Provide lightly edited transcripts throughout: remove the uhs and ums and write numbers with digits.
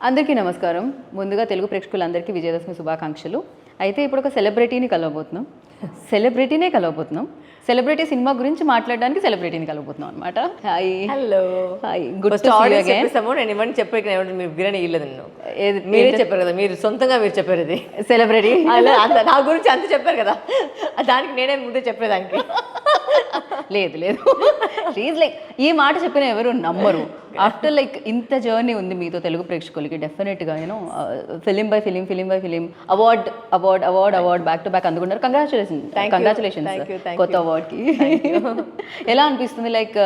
అందరికీ నమస్కారం. ముందుగా తెలుగు ప్రేక్షకులందరికీ విజయదశమి శుభాకాంక్షలు. అయితే ఇప్పుడు ఒక సెలబ్రిటీనే కలవబోతున్నాం. సెలబ్రిటీ సినిమా గురించి మాట్లాడడానికి సెలబ్రిటీని కలవబోతున్నాం అనమాట. Hi. Hello. Hi. Good to see you again. నేను ఇవన్నీ చెప్పాను, మీరు బిర్యానీ ఇవ్వలేదు. మీరే చెప్పారు కదా, మీరు సొంతంగా మీరు చెప్పారు ఇది సెలబ్రిటీ నా గురించి అంత చెప్పారు కదా, దానికి నేనే ముందే చెప్పేదానికి. లేదు ప్లీజ్, లైక్ ఈ మాట చెప్పిన ఎవరు నమ్మరు. ఆఫ్టర్ లైక్ ఇంత జర్నీ ఉంది మీతో తెలుగు ప్రేక్షకులకి, డెఫినెట్గా you know film by film award back to back అందుకున్నారు. కంగ్రాచులేషన్స్ కొత్త అవార్డ్కి. ఎలా అనిపిస్తుంది? లైక్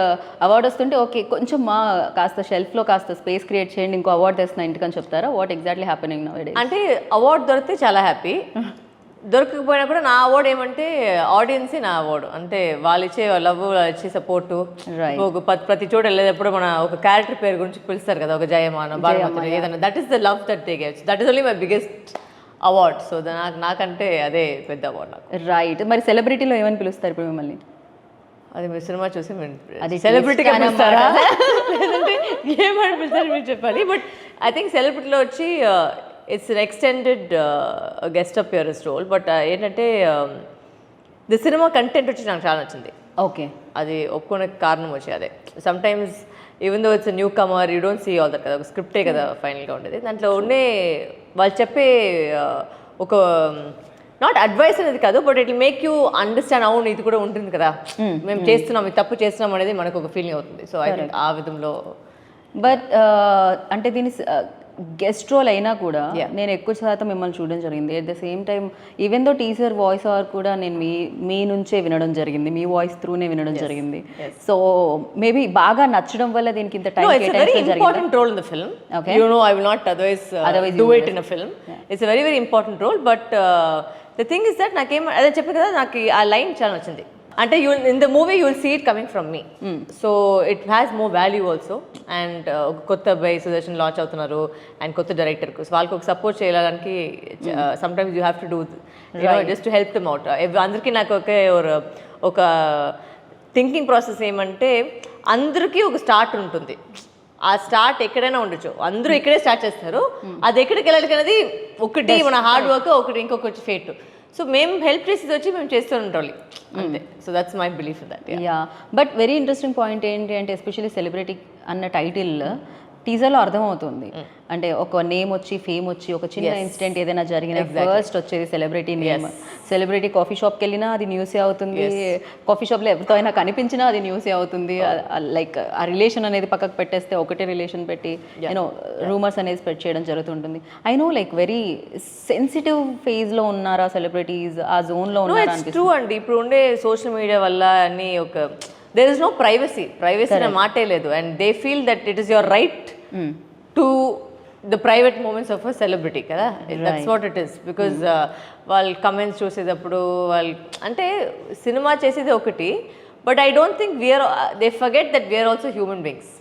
అవార్డు వస్తుంటే ఓకే కొంచెం కాస్త షెల్ఫ్లో కాస్త స్పేస్ క్రియేట్ చేయండి, ఇంకో అవార్డు తెస్తున్నా ఇంటికని చెప్తారా? What exactly happening now A days? అంటే అవార్డు దొరికితే చాలా హ్యాపీ, దొరకకపోయినా కూడా నా అవార్డు ఏమంటే ఆడియన్సే నా అవార్డు. అంటే వాళ్ళు ఇచ్చే లవ్, వాళ్ళు ఇచ్చే సపోర్టు. ప్రతి చోట వెళ్ళేటప్పుడు మన ఒక క్యారెక్టర్ పేరు గురించి పిలుస్తారు కదా, ఒక జయమాన బాలమతి ఏదన్నా, that is the love that they gives. That is only my biggest award. So నాకంటే అదే పెద్ద అవార్డు నాకు. రైట్. మరి సెలబ్రిటీలో ఏమని పిలుస్తారు ఇప్పుడు మిమ్మల్ని? అది మీరు సినిమా చూసి అది సెలబ్రిటీగా పిలుస్తారా లేదంటే ఏమని పిలుస్తారు మీరు చెప్పాలి. బట్ ఐ థింక్ సెలబ్రిటీలో వచ్చి it's an extended guest appearance role. But ఏంటంటే ది సినిమా కంటెంట్ వచ్చి నాకు చాలా నచ్చింది. ఓకే, అది ఒప్పుకునే కారణం వచ్చి అదే. Sometimes even though it's newcomer, you don't see all that కదా, ఒక స్క్రిప్టే కదా ఫైనల్గా ఉండేది. దాంట్లో ఉండే వాళ్ళు చెప్పే ఒక నాట్ అడ్వైస్ అనేది కాదు, but it will make you understand. అవును ఇది కూడా ఉంటుంది కదా, మేము చేస్తున్నాం, ఇది తప్పు చేస్తున్నాం అనేది మనకు ఒక ఫీలింగ్ అవుతుంది. సో ఐ థింక్ ఆ విధంలో. బట్ అంటే దీని గెస్ట్ రోల్ అయినా కూడా నేను ఎక్కువ శాతం మిమ్మల్ని చూడడం జరిగింది. At the same time even though teaser voice over కూడా నేను మీ నుంచే వినడం జరిగింది, మీ వాయిస్ త్రూనే వినడం జరిగింది. సో మేబీ బాగా నచ్చడం వల్ల దీనికి ఇంత time important role in the film. You know I will not otherwise do it in a film. It's a very very important role. But the thing is that నాకేం అదే చెప్పాను కదా, నాకు ఆ లైన్ చాలా నచ్చింది. అంటే in the movie you will see it coming from me. So it has more value also. And ఒక కొత్త అబ్బాయి సుదర్శన్ లాంచ్ అవుతున్నారు, అండ్ కొత్త డైరెక్టర్కు వాళ్ళకి ఒక సపోర్ట్ చేయడానికి some times you have to do just to help them out. అందరికీ నాకు ఒక థింకింగ్ ప్రాసెస్ ఏమంటే, అందరికీ ఒక స్టార్ట్ ఉంటుంది. ఆ స్టార్ట్ ఎక్కడైనా ఉండొచ్చు, అందరూ ఇక్కడే స్టార్ట్ చేస్తారు. అది ఎక్కడికి వెళ్ళాలి అనేది ఒకటి మన హార్డ్ వర్క్, ఒకటి ఇంకొకటి ఫేట్. సో మేము హెల్ప్ చేసేది వచ్చి మేము చేస్తూ ఉండాలి అంతే. So that's my belief that. Yeah, but very interesting point ఏంటి అంటే, ఎస్పెషల్లీ సెలబ్రిటీ అన్న టైటిల్ టీజర్లో అర్థమవుతుంది. అంటే ఒక నేమ్ వచ్చి, ఫేమ్ వచ్చి, ఒక చిన్న ఇన్సిడెంట్ ఏదైనా జరిగిన ఫస్ట్ వచ్చేది సెలబ్రిటీ నేమ్. సెలబ్రిటీ కాఫీ షాప్కి వెళ్ళినా అది న్యూసే అవుతుంది, కాఫీ షాప్లో ఎవరితో అయినా కనిపించినా అది న్యూసే అవుతుంది. లైక్ ఆ రిలేషన్ అనేది పక్కకు పెట్టేస్తే ఒకటే రిలేషన్ పెట్టి యూనో రూమర్స్ అనేది స్ప్రెడ్ చేయడం జరుగుతుంటుంది. I know like very sensitive ఫేజ్లో ఉన్నారా సెలబ్రిటీస్, ఆ జోన్లో ఉన్నారా? ట్రూ అండి. ఇప్పుడు ఉండే సోషల్ మీడియా వల్ల అన్ని ఒక there is no privacy అనే మాటే లేదు. And they feel that it is your right to the private moments of a celebrity కదా. That's what it is. Because వాళ్ళు కమెంట్స్ చూసేటప్పుడు వాళ్ళు అంటే సినిమా చేసేది ఒకటి, but I don't think they forget that we are also human beings.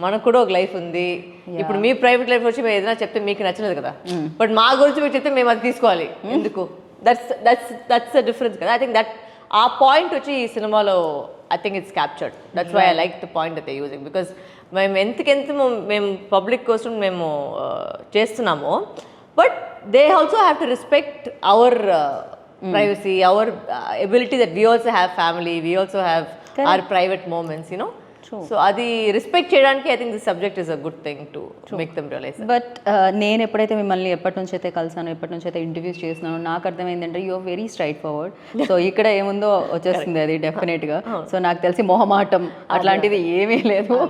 మనకు కూడా ఒక లైఫ్ ఉంది. ఇప్పుడు మీ ప్రైవేట్ లైఫ్ వచ్చి మేము ఏదైనా చెప్తే మీకు నచ్చలేదు కదా, బట్ మా గురించి మీరు చెప్తే మేము అది తీసుకోవాలి ఎందుకు? దట్స్ ద డిఫరెన్స్ కదా. ఐ థింక్ దట్ ఆ పాయింట్ వచ్చి ఈ సినిమాలో I think it's captured. That's why I like the point that they're using. Because మేము మేము పబ్లిక్ కోసం మేము చేస్తున్నాము, but they also have to respect hour privacy, our ability that we also have family, we also have our private moments, you know. So అది respect చేయడానికి I think this subject is a good thing to make them realise. But నేను ఎప్పుడైతే మిమ్మల్ని ఎప్పటి నుంచి అయితే కలిసాను, ఎప్పటి నుంచి అయితే ఇంటర్వ్యూస్ చేస్తున్నాను, నాకు అర్థమైందంటే you are very straightforward. So ఇక్కడ ఏముందో వచ్చేస్తుంది అది డెఫినెట్గా. సో నాకు తెలిసి మొహమాటం అట్లాంటిది ఏమీ లేదు.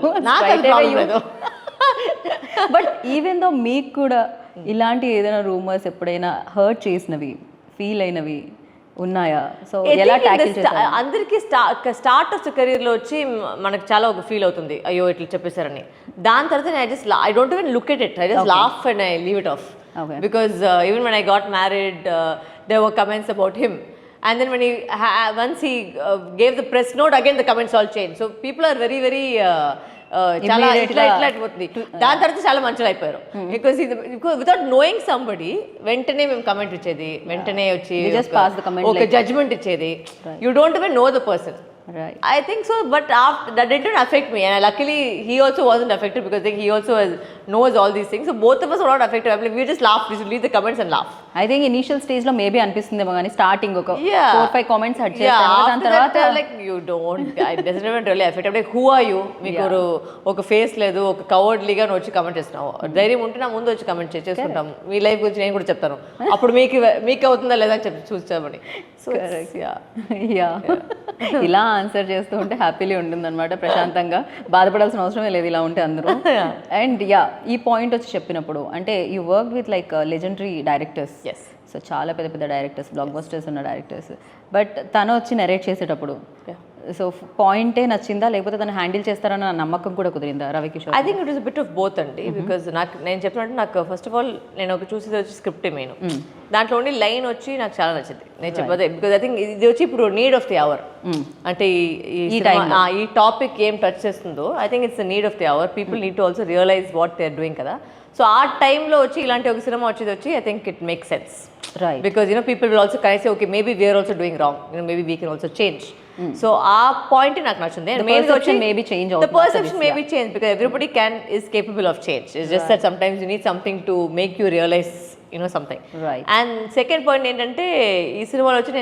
బట్ ఈవెన్ దో మీకు కూడా ఇలాంటి ఏదైనా రూమర్స్ ఎప్పుడైనా హర్ట్ చేసినవి, ఫీల్ అయినవి ఉన్నాయా? సో ఎలా ట్యాకిల్ చేస్తారు? అందరికీ స్టార్ట్ ఆఫ్ కెరీర్లో వచ్చి మనకు చాలా ఒక ఫీల్ అవుతుంది, అయ్యో ఇట్లా చెప్పేశారని. దాని తర్వాత I don't even look at it, I just laugh and I leave it of. Because even when I got married there were comments about him, and then when once he gave the press note, again the comments all changed. So people are very very చాలా ఇట్లా అయిపోతుంది. దాని తర్వాత చాలా మంచిగా అయిపోయారు. Because without knowing somebody వెంటనే మేము కమెంట్ ఇచ్చేది, వెంటనే వచ్చి ఒక జడ్జ్మెంట్ ఇచ్చేది. You don't even know the person. Right. I think so, but that didn't affect me, and luckily he also wasn't affected because he also has knows all these things. So both of us were not affected. I mean, we just laughed. We should leave the comments and laugh. I think initial stage లో maybe అనిపిస్తుందేమో కానీ starting ఒక Yeah. 4-5 comments hot Yeah, చేస్తాను దాని after తర్వాత that, like, you don't, it doesn't even really affect. Like, who are you? మీకు ఒక face లేదు, ఒక కవర్డ్లీగా నువ్వు వచ్చి కమెంట్ చేస్తున్నావు. ధైర్యం ఉంటే నా ముందు వచ్చి కమెంట్ చేసుకుంటాం. మీ లైఫ్ గురించి నేను కూడా చెప్తాను. అప్పుడు మీకు అవుతుందా లేదా అని చెప్పి చూస్తామని. యా ఇలా ఆన్సర్ చేస్తూ ఉంటే హ్యాపీలీ ఉంటుంది అనమాట, ప్రశాంతంగా బాధపడాల్సిన అవసరమే లేదు ఇలా ఉంటే అందరూ. అండ్ యా ఈ పాయింట్ వచ్చి చెప్పినప్పుడు అంటే you work with like legendary directors. Yes. So చాలా పెద్ద పెద్ద డైరెక్టర్స్, బ్లాక్ బస్టర్స్ ఉన్న డైరెక్టర్స్. బట్ తను వచ్చి నెరేట్ చేసేటప్పుడు సో పాయింటే నచ్చిందా లేకపోతే తను హ్యాండిల్ చేస్తారన్న నమ్మకం కూడా కుదిరిందా Ravikishore? I think it is bit of both అండి. బికాజ్ నేను చెప్పినట్టు నాకు ఫస్ట్ ఆఫ్ ఆల్ నేను ఒక చూసేది వచ్చి స్క్రిప్ట్ మెయిన్, దాంట్లో ఉండి లైన్ వచ్చి నాకు చాలా నచ్చింది. నేను చెప్పదే బికాజ్ ఐ థింక్ ఇది వచ్చి ఇప్పుడు నీడ్ ఆఫ్ ది అవర్. అంటే ఈ టాపిక్ ఏం టచ్ చేస్తుందో I think it's the need of the hour. People need to also realise what they are doing కదా. సో ఆ టైంలో వచ్చి ఇలాంటి ఒక సినిమా వచ్చి I think it make sense. Right. Because people will also kind of say, okay, maybe we are also doing wrong. Maybe we can also change. So our point నాకు నచ్చింది. The perception may be change. The perception may be changed because everybody is capable of change. It's just that sometimes you need something to make you realize something. Right. And second point ఏంటంటే ఈ సినిమాలో వచ్చి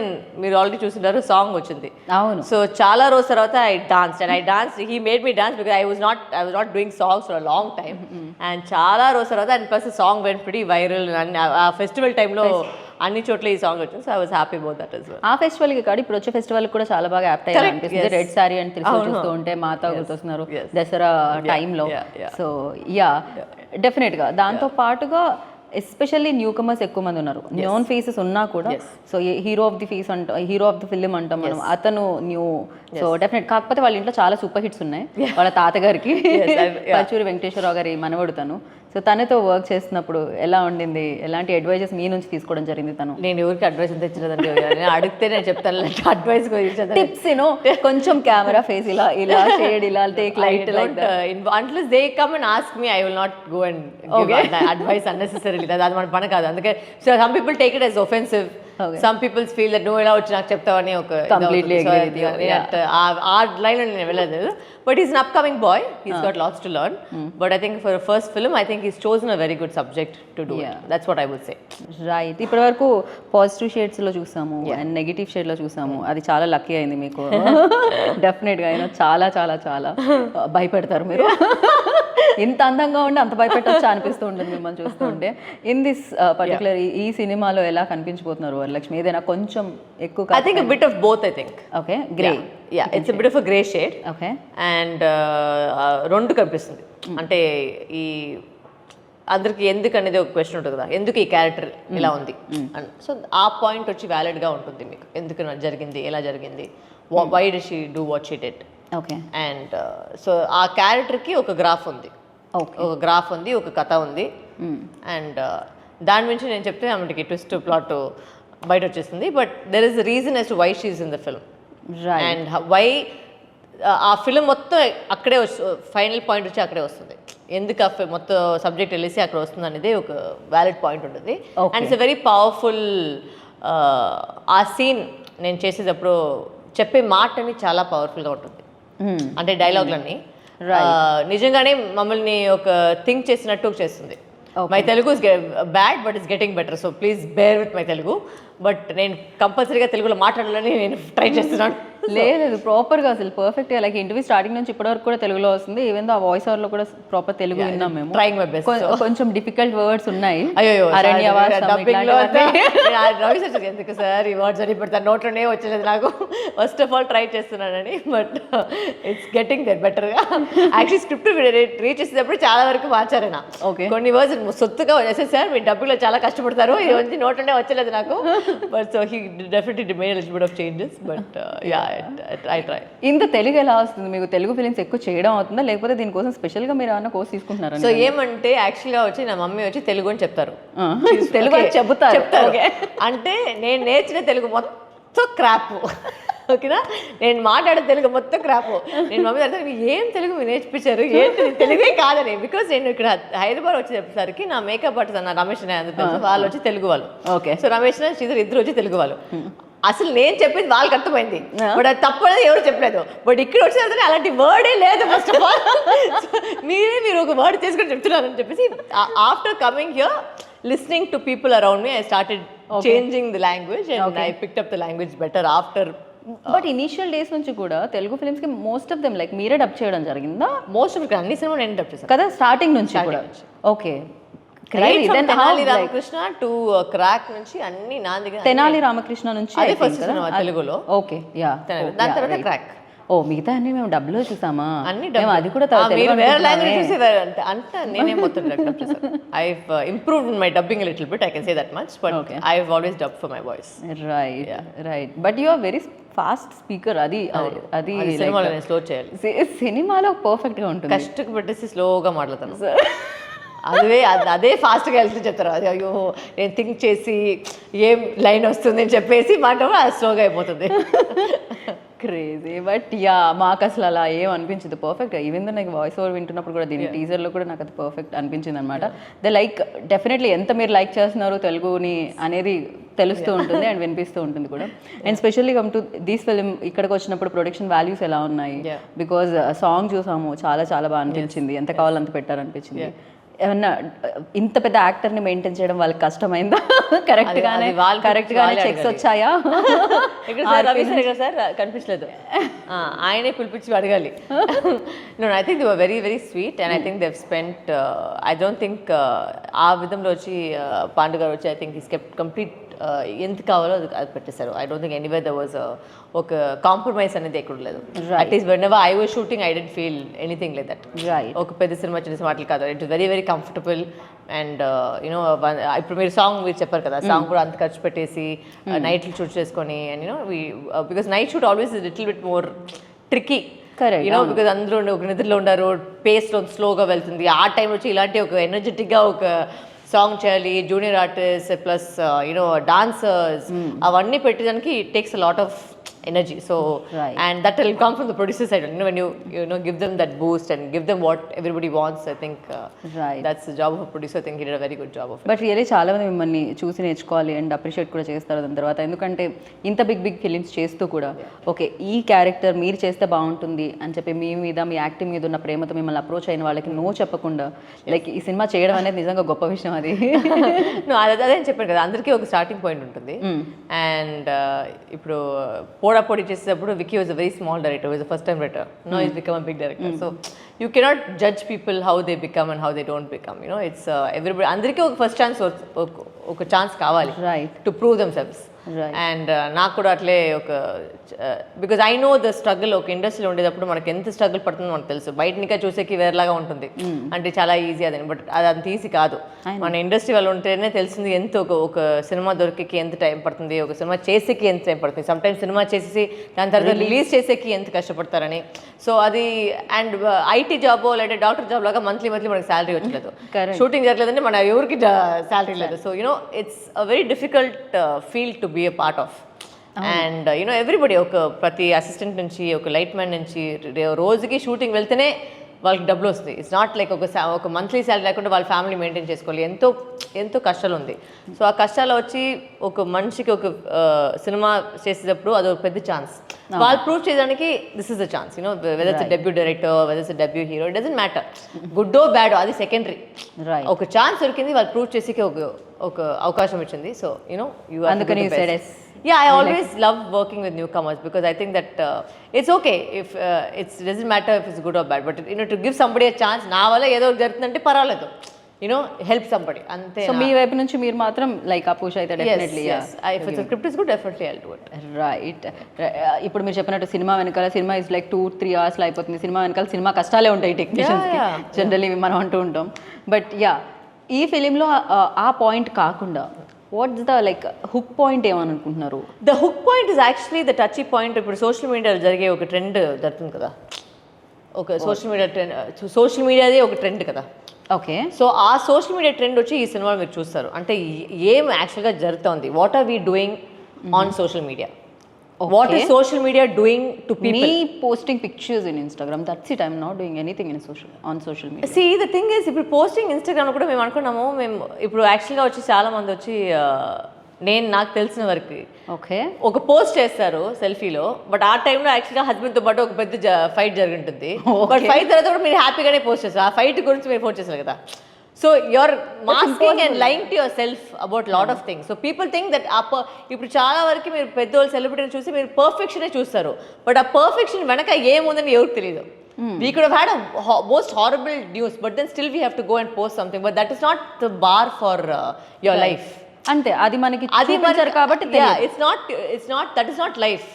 మీరు already చూసింటారు song వచ్చింది. అవును. So చాలా రోజు తర్వాత I danced. He made me dance because I was not doing songs for a long time. And చాలా రోజు తర్వాత and plus the song went pretty viral and ఆ ఫెస్టివల్ టైంలో అన్ని చోట్ల ఈ సాంగ్ వచ్చింది. So I was happy about that as well. ఆ ఫెస్టివల్ కి కాదు ఇప్పుడు వచ్చే ఫెస్టివల్ కూడా చాలా బాగా యాప్ట్ అయ్యారు అనిపిస్తుంది. రెడ్ సారీ అని త్రిశూల్ చూస్తూ ఉంటే మాతా గుర్తొస్తున్నారు దసరా టైంలో. సో యా డెఫినెట్ గా దాంతో పాటుగా ఎస్పెషల్లీ న్యూ కమర్స్ ఎక్కువ మంది ఉన్నారు. న్యూన్ ఫేసెస్ ఉన్నా కూడా so hero of the face అంటాం, హీరో ఆఫ్ ది ఫిల్మ్ అంటాం మనం, అతను న్యూ. సో డెఫినెట్ కాకపోతే వాళ్ళ ఇంట్లో చాలా సూపర్ హిట్స్ ఉన్నాయి. వాళ్ళ తాతగారికి పచ్చూరి వెంకటేశ్వరరావు గారి మనవడు తను. సో తనతో వర్క్ చేసినప్పుడు ఎలా ఉండింది, ఎలాంటి అడ్వైజెస్ మీ నుంచి తీసుకోవడం జరిగింది తను? నేను ఎవరికి అడ్వైస్ అంత ఇచ్చినదండి, అడిగితే నేను చెప్తాను అడ్వైస్ టిప్స్ కొంచెం కెమెరా ఫేస్ ఇలా ఇలా షేడ్ ఇలా take light unless they come and ask me I will not go and give advice unnecessarily. అది మన పని కాదు. అందుకే so some people take it as offensive. Some people feel that నువ్వు ఎలా వచ్చి నాకు చెప్తావని ఒక కంప్లీట్లీ ఆ లైన్ నేను వెళ్ళలేదు. But he's an upcoming boy. He's got lots to learn. But I think for a first film, I think he's chosen a very good subject to do it. That's what I would say. Right. ఇప్పటి వరకు positive shades లో చూసాము and negative shade లో చూసాము. అది చాలా lucky అయింది మీకు. డెఫినెట్ గా చాలా చాలా చాలా భయపెడతారు మీరు. ఇంత అందంగా ఉండి అంత భయపెట్టొచ్చా అనిపిస్తూ ఉంటుంది మిమ్మల్ని చూస్తూ ఉంటే. ఇన్ దిస్ పర్టికులర్ ఈ సినిమాలో ఎలా కనిపించబోతున్నారు వరలక్ష్మి? ఏదైనా కొంచెం ఎక్కువ? I think a bit of both, I think. Okay, grey. Yeah, it's a bit of a grey shade. Okay. And రెండు కనిపిస్తుంది. అంటే ఈ అందరికి ఎందుకు అనేది ఒక క్వశ్చన్ ఉంటుంది కదా, ఎందుకు ఈ క్యారెక్టర్ ఇలా ఉంది. సో ఆ పాయింట్ వచ్చి వ్యాలిడ్గా ఉంటుంది మీకు. ఎందుకు జరిగింది, ఎలా జరిగింది, why did she do what she did. Okay. And so ఆ క్యారెక్టర్కి ఒక గ్రాఫ్ ఉంది, ఒక గ్రాఫ్ ఉంది, ఒక కథ ఉంది. అండ్ దాని నుంచి నేను చెప్తే ఆమెకి ట్విస్ట్ ప్లాట్ బయట వచ్చేస్తుంది. But there is reason as to why she is in the film. And why ఆ ఫిల్మ్ మొత్తం అక్కడే ఫైనల్ పాయింట్ వచ్చి అక్కడే వస్తుంది. ఎందుకు ఆ మొత్తం సబ్జెక్ట్ వెళ్ళేసి అక్కడ వస్తుంది అనేది ఒక వ్యాలిడ్ పాయింట్ ఉంటుంది. And it's a very powerful. ఆ సీన్ నేను చేసేటప్పుడు చెప్పే మాటని చాలా పవర్ఫుల్గా ఉంటుంది. అంటే డైలాగ్లన్నీ నిజంగానే మమ్మల్ని ఒక థింక్ చేసినట్టు చేస్తుంది. My Telugu is bad but it's getting better. So please bear with my Telugu. But నేను కంపల్సరీగా తెలుగులో మాట్లాడాలని నేను ట్రై చేస్తున్నాను. లేదు ప్రాపర్గా అసలు పర్ఫెక్ట్గా లైక్ ఇంటర్వ్యూ స్టార్టింగ్ నుంచి ఇప్పటివరకు కూడా తెలుగులో వస్తుంది. ఈవెన్ దో ఆ వాయిస్ ఓవర్లో కూడా ప్రాపర్ తెలుగు విన్నాం మేము. Trying my best. కొంచెం డిఫికల్ట్ వర్డ్స్ ఉన్నాయి. అయ్యో అరణ్యవాసం ఎందుకు సార్ ఈ వర్డ్స్ అని పెడతాను, నోట్లోనే వచ్చలేదు నాకు. ఫస్ట్ ఆఫ్ ఆల్ ట్రై చేస్తున్నానని. బట్ ఇట్స్ గెటింగ్ దట్ బెటర్గా. యాక్చువల్లీ స్క్రిప్ట్ రీచ్ చేసేటప్పుడు చాలా వరకు మార్చారైనా. కొన్ని వర్డ్స్ సొత్తుగా వచ్చేసి సార్ మీ డబ్బులో చాలా కష్టపడతారు, ఇది వచ్చి నోట్లోనే వచ్చలేదు నాకు. But so he definitely made little bit of changes. But yeah I try. ఇంత తెలుగు ఎలా వస్తుంది మీకు? తెలుగు ఫిలిమ్స్ ఎక్కువ చేయడం అవుతుందా లేకపోతే దీనికోసం స్పెషల్గా మీరు ఏమైనా కోర్స్ తీసుకుంటున్నారా? సో ఏమంటే యాక్చువల్గా వచ్చి నా మమ్మీ వచ్చి తెలుగు అని చెప్తారు. తెలుగు చెప్తారు. అంటే నేను నేర్చిన తెలుగు మొత్తం క్రాప్. ఓకేనా, నేను మాట్లాడే తెలుగు మొత్తం క్రాప్. నేను మమ్మీ అర్థం ఏం తెలుగు మీరు నేర్పించారు, ఏంటి తెలుగే కాదని. బికాస్ నేను ఇక్కడ హైదరాబాద్ వచ్చేసరికి నా మేకప్ ఆర్టిస్ట్ అన్న రమేష్ అందరూ వాళ్ళు వచ్చి తెలుగు వాళ్ళు. ఓకే. సో రమేష్ శ్రీధర్ ఇద్దరు వచ్చి తెలుగు వాళ్ళు. అసలు నేను చెప్పింది వాళ్ళకి అర్థమైంది, బట్ అది తప్పనేది ఎవరు చెప్పలేదు. బట్ ఇక్కడ వచ్చిన తర్వాత అలాంటి వర్డే లేదు ఫస్ట్ ఆఫ్ ఆల్. మీరు ఒక వర్డ్ చేసుకొని చెప్తున్నారని చెప్పేసి after coming here, listening to people around me, I started changing the language and I picked up the language better after. But initial days నుంచి కూడా తెలుగు ఫిల్మ్స్ కి మోస్ట్ ఆఫ్ దెమ్ లైక్ మీరే dub చేయడం జరిగిందా? Most of అన్ని cinema నేను dub చేశాను కదా, స్టార్టింగ్ నుంచి కూడా. Okay, Tenali Ramakrishna to crack నుంచి అన్ని నా దగ్గర. తెనాలి రామకృష్ణ నుంచి అదే ఫస్ట్ సినిమా తెలుగులో. Okay, yeah. దాని తర్వాత క్రాక్. ఓ, మిగతా అన్ని మేము డబ్బులో చూసామా? అన్ని అది కూడా వేరే లాంగ్వేజ్ చూసేవారు అంటే నేనే మొత్తం డబ్ చేశాను. I improved in my dubbing little bit, I can say that much, but I have always dub for my voice. Right, but you are very fast speaker. అది సినిమాలో స్లో చేయాలి, సినిమాలో పర్ఫెక్ట్ గా ఉంటుంది. కష్టకు పెట్టేసి స్లోగా మాట్లాడతాను. అదే ఫాస్ట్గా వెళ్తే చెప్తారు, అది అయ్యో నేను థింక్ చేసి ఏం లైన్ వస్తుంది అని చెప్పేసి మాట అది స్లోగా అయిపోతుంది. క్రేజీ. బట్ యా, మాకు అసలు అలా ఏం అనిపించదు, పర్ఫెక్ట్. ఈవెన్ దో నాకు వాయిస్ ఓవర్ వింటున్నప్పుడు కూడా దీని టీజర్లో కూడా నాకు అది పర్ఫెక్ట్ అనిపించింది అనమాట. ద లైక్ డెఫినెట్లీ ఎంత మీరు లైక్ చేస్తున్నారు తెలుగుని అనేది తెలుస్తూ ఉంటుంది అండ్ వినిపిస్తూ ఉంటుంది కూడా. And specially come to this film, ఇక్కడికి వచ్చినప్పుడు ప్రొడక్షన్ వాల్యూస్ ఎలా ఉన్నాయి? బికాజ్ సాంగ్ చూసాము, చాలా చాలా బాగా అనిపించింది, ఎంత కావాలంత పెట్టారనిపించింది. ఏమన్నా ఇంత పెద్ద యాక్టర్ని మెయింటైన్ చేయడం వాళ్ళకి కష్టమైందా? కరెక్ట్గానే చెక్స్ వచ్చాయా? సార్ కనిపించలేదు, ఆయనే పిలిపించి అడగాలి. I think they were very very sweet and I think they've spent, I don't think ఆ విధంలో వచ్చి పాండు గారు వచ్చి I think is kept complete ఎంత కావాలో అది పెట్టేశారు. I don't think anywhere there was ఒక కాంప్రమైజ్ అనేది ఎక్కడ లేదు. At least whenever I was shooting I didn't feel anything like that. ఒక పెద్ద సినిమా చిన్న సినిమాలు కాదు, it is very very comfortable. And you know ఇప్పుడు మీరు సాంగ్ మీరు చెప్పారు కదా, సాంగ్ కూడా అంత ఖర్చు పెట్టేసి నైట్లు షూట్ చేసుకొని, and you know because night shoot always little bit more tricky, you know because అందరూ ఒక నిద్రలో ఉండారు, పేస్ స్లోగా వెళ్తుంది. ఆ టైం వచ్చి ఇలాంటి ఒక ఎనర్జెటిక్గా ఒక సాంగ్ చేయాలి, junior artist plus you know dancers, అవన్నీ పెట్టడానికి it takes a lot of energy. So and that will come from the producer side, when you know give them that boost and give them what everybody wants. I think that's the job of a producer. I think he did a very good job of it. But really చాలా మంది మిమ్మల్ని చూసి నేర్చుకోవాలి and appreciate కూడా చేస్తారు దాని తర్వాత. ఎందుకంటే ఇంత బిగ్ ఫిలిమ్స్ చేస్తూ కూడా ఓకే ఈ క్యారెక్టర్ మీరు చేస్తే బాగుంటుంది అని చెప్పి మీ మీద, మీ యాక్టింగ్ మీద ఉన్న ప్రేమతో మిమ్మల్ని అప్రోచ్ అయిన వాళ్ళకి నో చెప్పకుండా లైక్ ఈ సినిమా చేయడం అనేది నిజంగా గొప్ప విషయం. అది అదే చెప్పాను కదా, అందరికీ ఒక స్టార్టింగ్ పాయింట్ ఉంటుంది. అండ్ ఇప్పుడు పోడాపోడి చేసేటప్పుడు Vicky was a very small director, was the first time director. No is become a big director. So you cannot judge people how they become and how they don't become. You know it's everybody, అందరికీ ఒక first chance, ఒక chance కావాలి to prove themselves. And నాకు కూడా అట్లే ఒక, because I know the struggle. ఒక ఇండస్ట్రీలో ఉండేటప్పుడు మనకి ఎంత స్ట్రగుల్ పడుతుందో మనకు తెలుసు. బయట ఇంకా చూసేకి వేరేలాగా ఉంటుంది, అంటే చాలా ఈజీ అదని, బట్ అది అంత ఈజీ కాదు. మన ఇండస్ట్రీ వాళ్ళు ఉంటేనే తెలిసింది ఎంత ఒక సినిమా దొరికేకి ఎంత టైం పడుతుంది, ఒక సినిమా చేసేకి ఎంత టైం పడుతుంది, సమ్ టైమ్స్ సినిమా చేసేసి దాని తర్వాత రిలీజ్ చేసేకి ఎంత కష్టపడతారని. సో అది, అండ్ ఐటీ జాబ్ లేదా డాక్టర్ జాబ్ లాగా మంత్లీ మనకి శాలరీ వచ్చలేదు, షూటింగ్ జరగలేదంటే మన ఎవరికి శాలరీ లేదు. So you know it's a very difficult field to be a part of. And you know everybody, ఒక ప్రతి అసిస్టెంట్ నుంచి, ఒక లైట్ మ్యాన్ నుంచి రోజుకి షూటింగ్ వెళ్తేనే వాళ్ళకి డబ్బులు వస్తుంది. ఇట్స్ నాట్ లైక్ ఒక మంత్లీ శాలరీ లేకుండా వాళ్ళ ఫ్యామిలీ మెయింటైన్ చేసుకోవాలి. ఎంతో కష్టాలు ఉంది. సో ఆ కష్టాలు వచ్చి ఒక మనిషికి ఒక సినిమా చేసేటప్పుడు అది ఒక పెద్ద ఛాన్స్. వాళ్ళు ప్రూవ్ చేయడానికి this is the chance. You know whether it's debut director, whether it's debut hero, it doesn't matter, good or bad, అది సెకండరీ. ఒక ఛాన్స్ దొరికింది, వాళ్ళు ప్రూవ్ చేసేకి ఒక అవకాశం వచ్చింది. So you know you are. Yeah, I always love working with newcomers because I think that it's okay if it doesn't matter if it's good or bad, but you know, to give somebody a chance, na valla edo jarutundante paraledu, you know, help somebody ante. So mee వైపు నుంచి మీరు మాత్రం like ఆ push అయితే definitely. Yes, if the script is good, definitely I'll do it. Right. ఇప్పుడు మీరు చెప్పినట్టు cinema వెనకాల, సినిమా ఇస్ లైక్ 2-3 hours లో అయిపోతుంది. సినిమా వెనకాల సినిమా కష్టాలే ఉంటాయి టెక్నీషియన్స్కి జనరల్లీ మనం అంటూ ఉంటాం. బట్ యా, ఈ ఫిలింలో ఆ పాయింట్ కాకుండా what's the like hook point ఏమని అనుకుంటున్నారు? The hook point is actually the touchy point. ఇప్పుడు సోషల్ మీడియాలో జరిగే ఒక ట్రెండ్ జరుగుతుంది కదా, ఒక సోషల్ మీడియా ట్రెండ్, సోషల్ మీడియాదే ఒక ట్రెండ్ కదా. ఓకే, సో ఆ సోషల్ మీడియా ట్రెండ్ వచ్చి ఈ సినిమాలో మీరు చూస్తారు. అంటే ఏం యాక్చువల్గా జరుగుతుంది, what are we doing on social media, what is social media doing to people? Me posting pictures in Instagram, that's it. I'm not doing anything on social media. See, the thing is, ఇప్పుడు posting Instagram కూడా మేము అనుకున్నాము, మేము ఇప్పుడు యాక్చువల్గా వచ్చి చాలా మంది వచ్చి నాకు తెలిసిన వరకు ఓకే. ఒక పోస్ట్ చేస్తారు సెల్ఫీలో, బట్ ఆ టైంలో యాక్చువల్గా హస్బెండ్తో పాటు ఒక పెద్ద ఫైట్ జరుగుంటుంది. బట్ ఫైట్ తర్వాత కూడా మీరు హ్యాపీగానే పోస్ట్ చేస్తారు. ఆ ఫైట్ గురించి మీరు పోస్ట్ చేస్తారు కదా. So you're masking and lying to yourself about lot of things. So people think that ఇప్పుడు చాలా వరకు మీరు పెద్దోళ్ళు సెలబ్రిటీని చూసి మీరు పర్ఫెక్షనే చూస్తారు, బట్ ఆ పర్ఫెక్షన్ వెనక ఏముందని ఎవరికి తెలియదు. We could have had a most horrible news, but then still we have to go and post something. But that is not the bar for your life. అంతే, అది మనకి చూపించారు కాబట్టి it's not that is not life.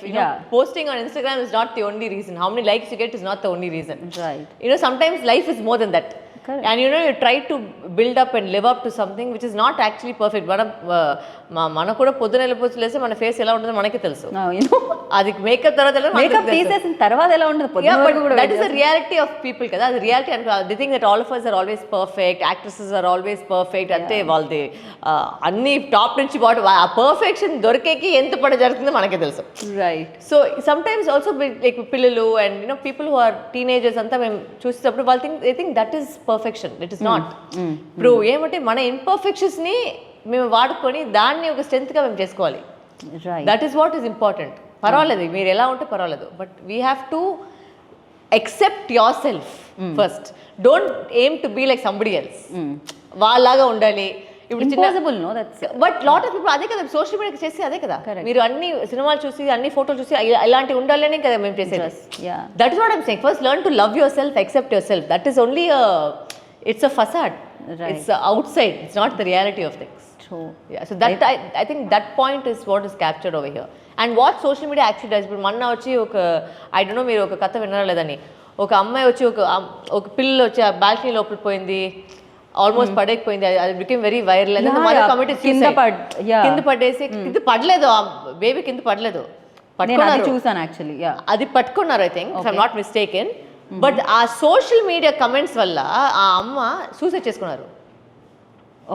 Posting on Instagram is not the only reason. How many likes you get is not the only reason. Right. Sometimes life is more than that. Correct. And you try to build up and live up to something which is not actually perfect. మన కూడా పొద్దున వెళ్ళిపోలేస్తే మన face ఎలా ఉంటుందో మనకే తెలుసు. అది makeup తర్వాత మేకప్ తీసేసిన తర్వాత ఎలా ఉంటుంది, that is the reality of people కదా. అది రియాలిటీ అనుకో. The think that all of us are always perfect, actresses are always perfect. అంతే వాళ్ళది అన్ని టాప్ నుంచి బాటం ఆ పర్ఫెక్షన్ దొరికేకి ఎంత పని జరుగుతుందో మనకే తెలుసు. Right. So some times also like పిల్లలు and people who are teenagers అంతా మేము చూసేటప్పుడు వాళ్ళు think that is perfection. It is not. ఇప్పుడు ఏమంటే మన ఇంపర్ఫెక్షన్స్ ని మేము వాడుకొని దాన్ని ఒక స్ట్రెంగ్త్గా మేము చేసుకోవాలి. That is what is important. పర్వాలేదు మీరు ఎలా ఉంటే పర్వాలేదు, but we have to accept yourself first. Don't aim to be like somebody else. వాళ్ళలాగా ఉండాలి. Impossible no that's. But lot of people అదే కదా సోషల్ మీడియా చేసి అదే కదా. మీరు అన్ని సినిమాలు చూసి అన్ని ఫోటోలు చూసి ఇలాంటి ఉండాలని కదా మేము చేసేది. That is what I'm saying. First learn to love your self, accept your self. That is only it's a facade. It's outside. It's not the reality of things. True. Yeah. So that I think that point is what is captured over here. And what social media actually does. ఇప్పుడు మొన్న వచ్చి ఒక I don't know మీరు ఒక కథ విన్నారా లేదని, ఒక అమ్మాయి వచ్చి ఒక పిల్ల వచ్చి ఆ బాల్కనీ లోపల పోయింది, ఆల్మోస్ట్ పడేకపోయింది. అది బికేమ్ వెరీ వైరల్. కింద పడేసి కింద పడలేదు, ఆ బేబీ కింద పడలేదు, చూసాను యాక్చువల్లీ. అది పట్టుకున్నారు I think, if I'm not mistaken. But ఆ సోషల్ మీడియా కమెంట్స్ వల్ల ఆ అమ్మ సూసైడ్ చేసుకున్నారు.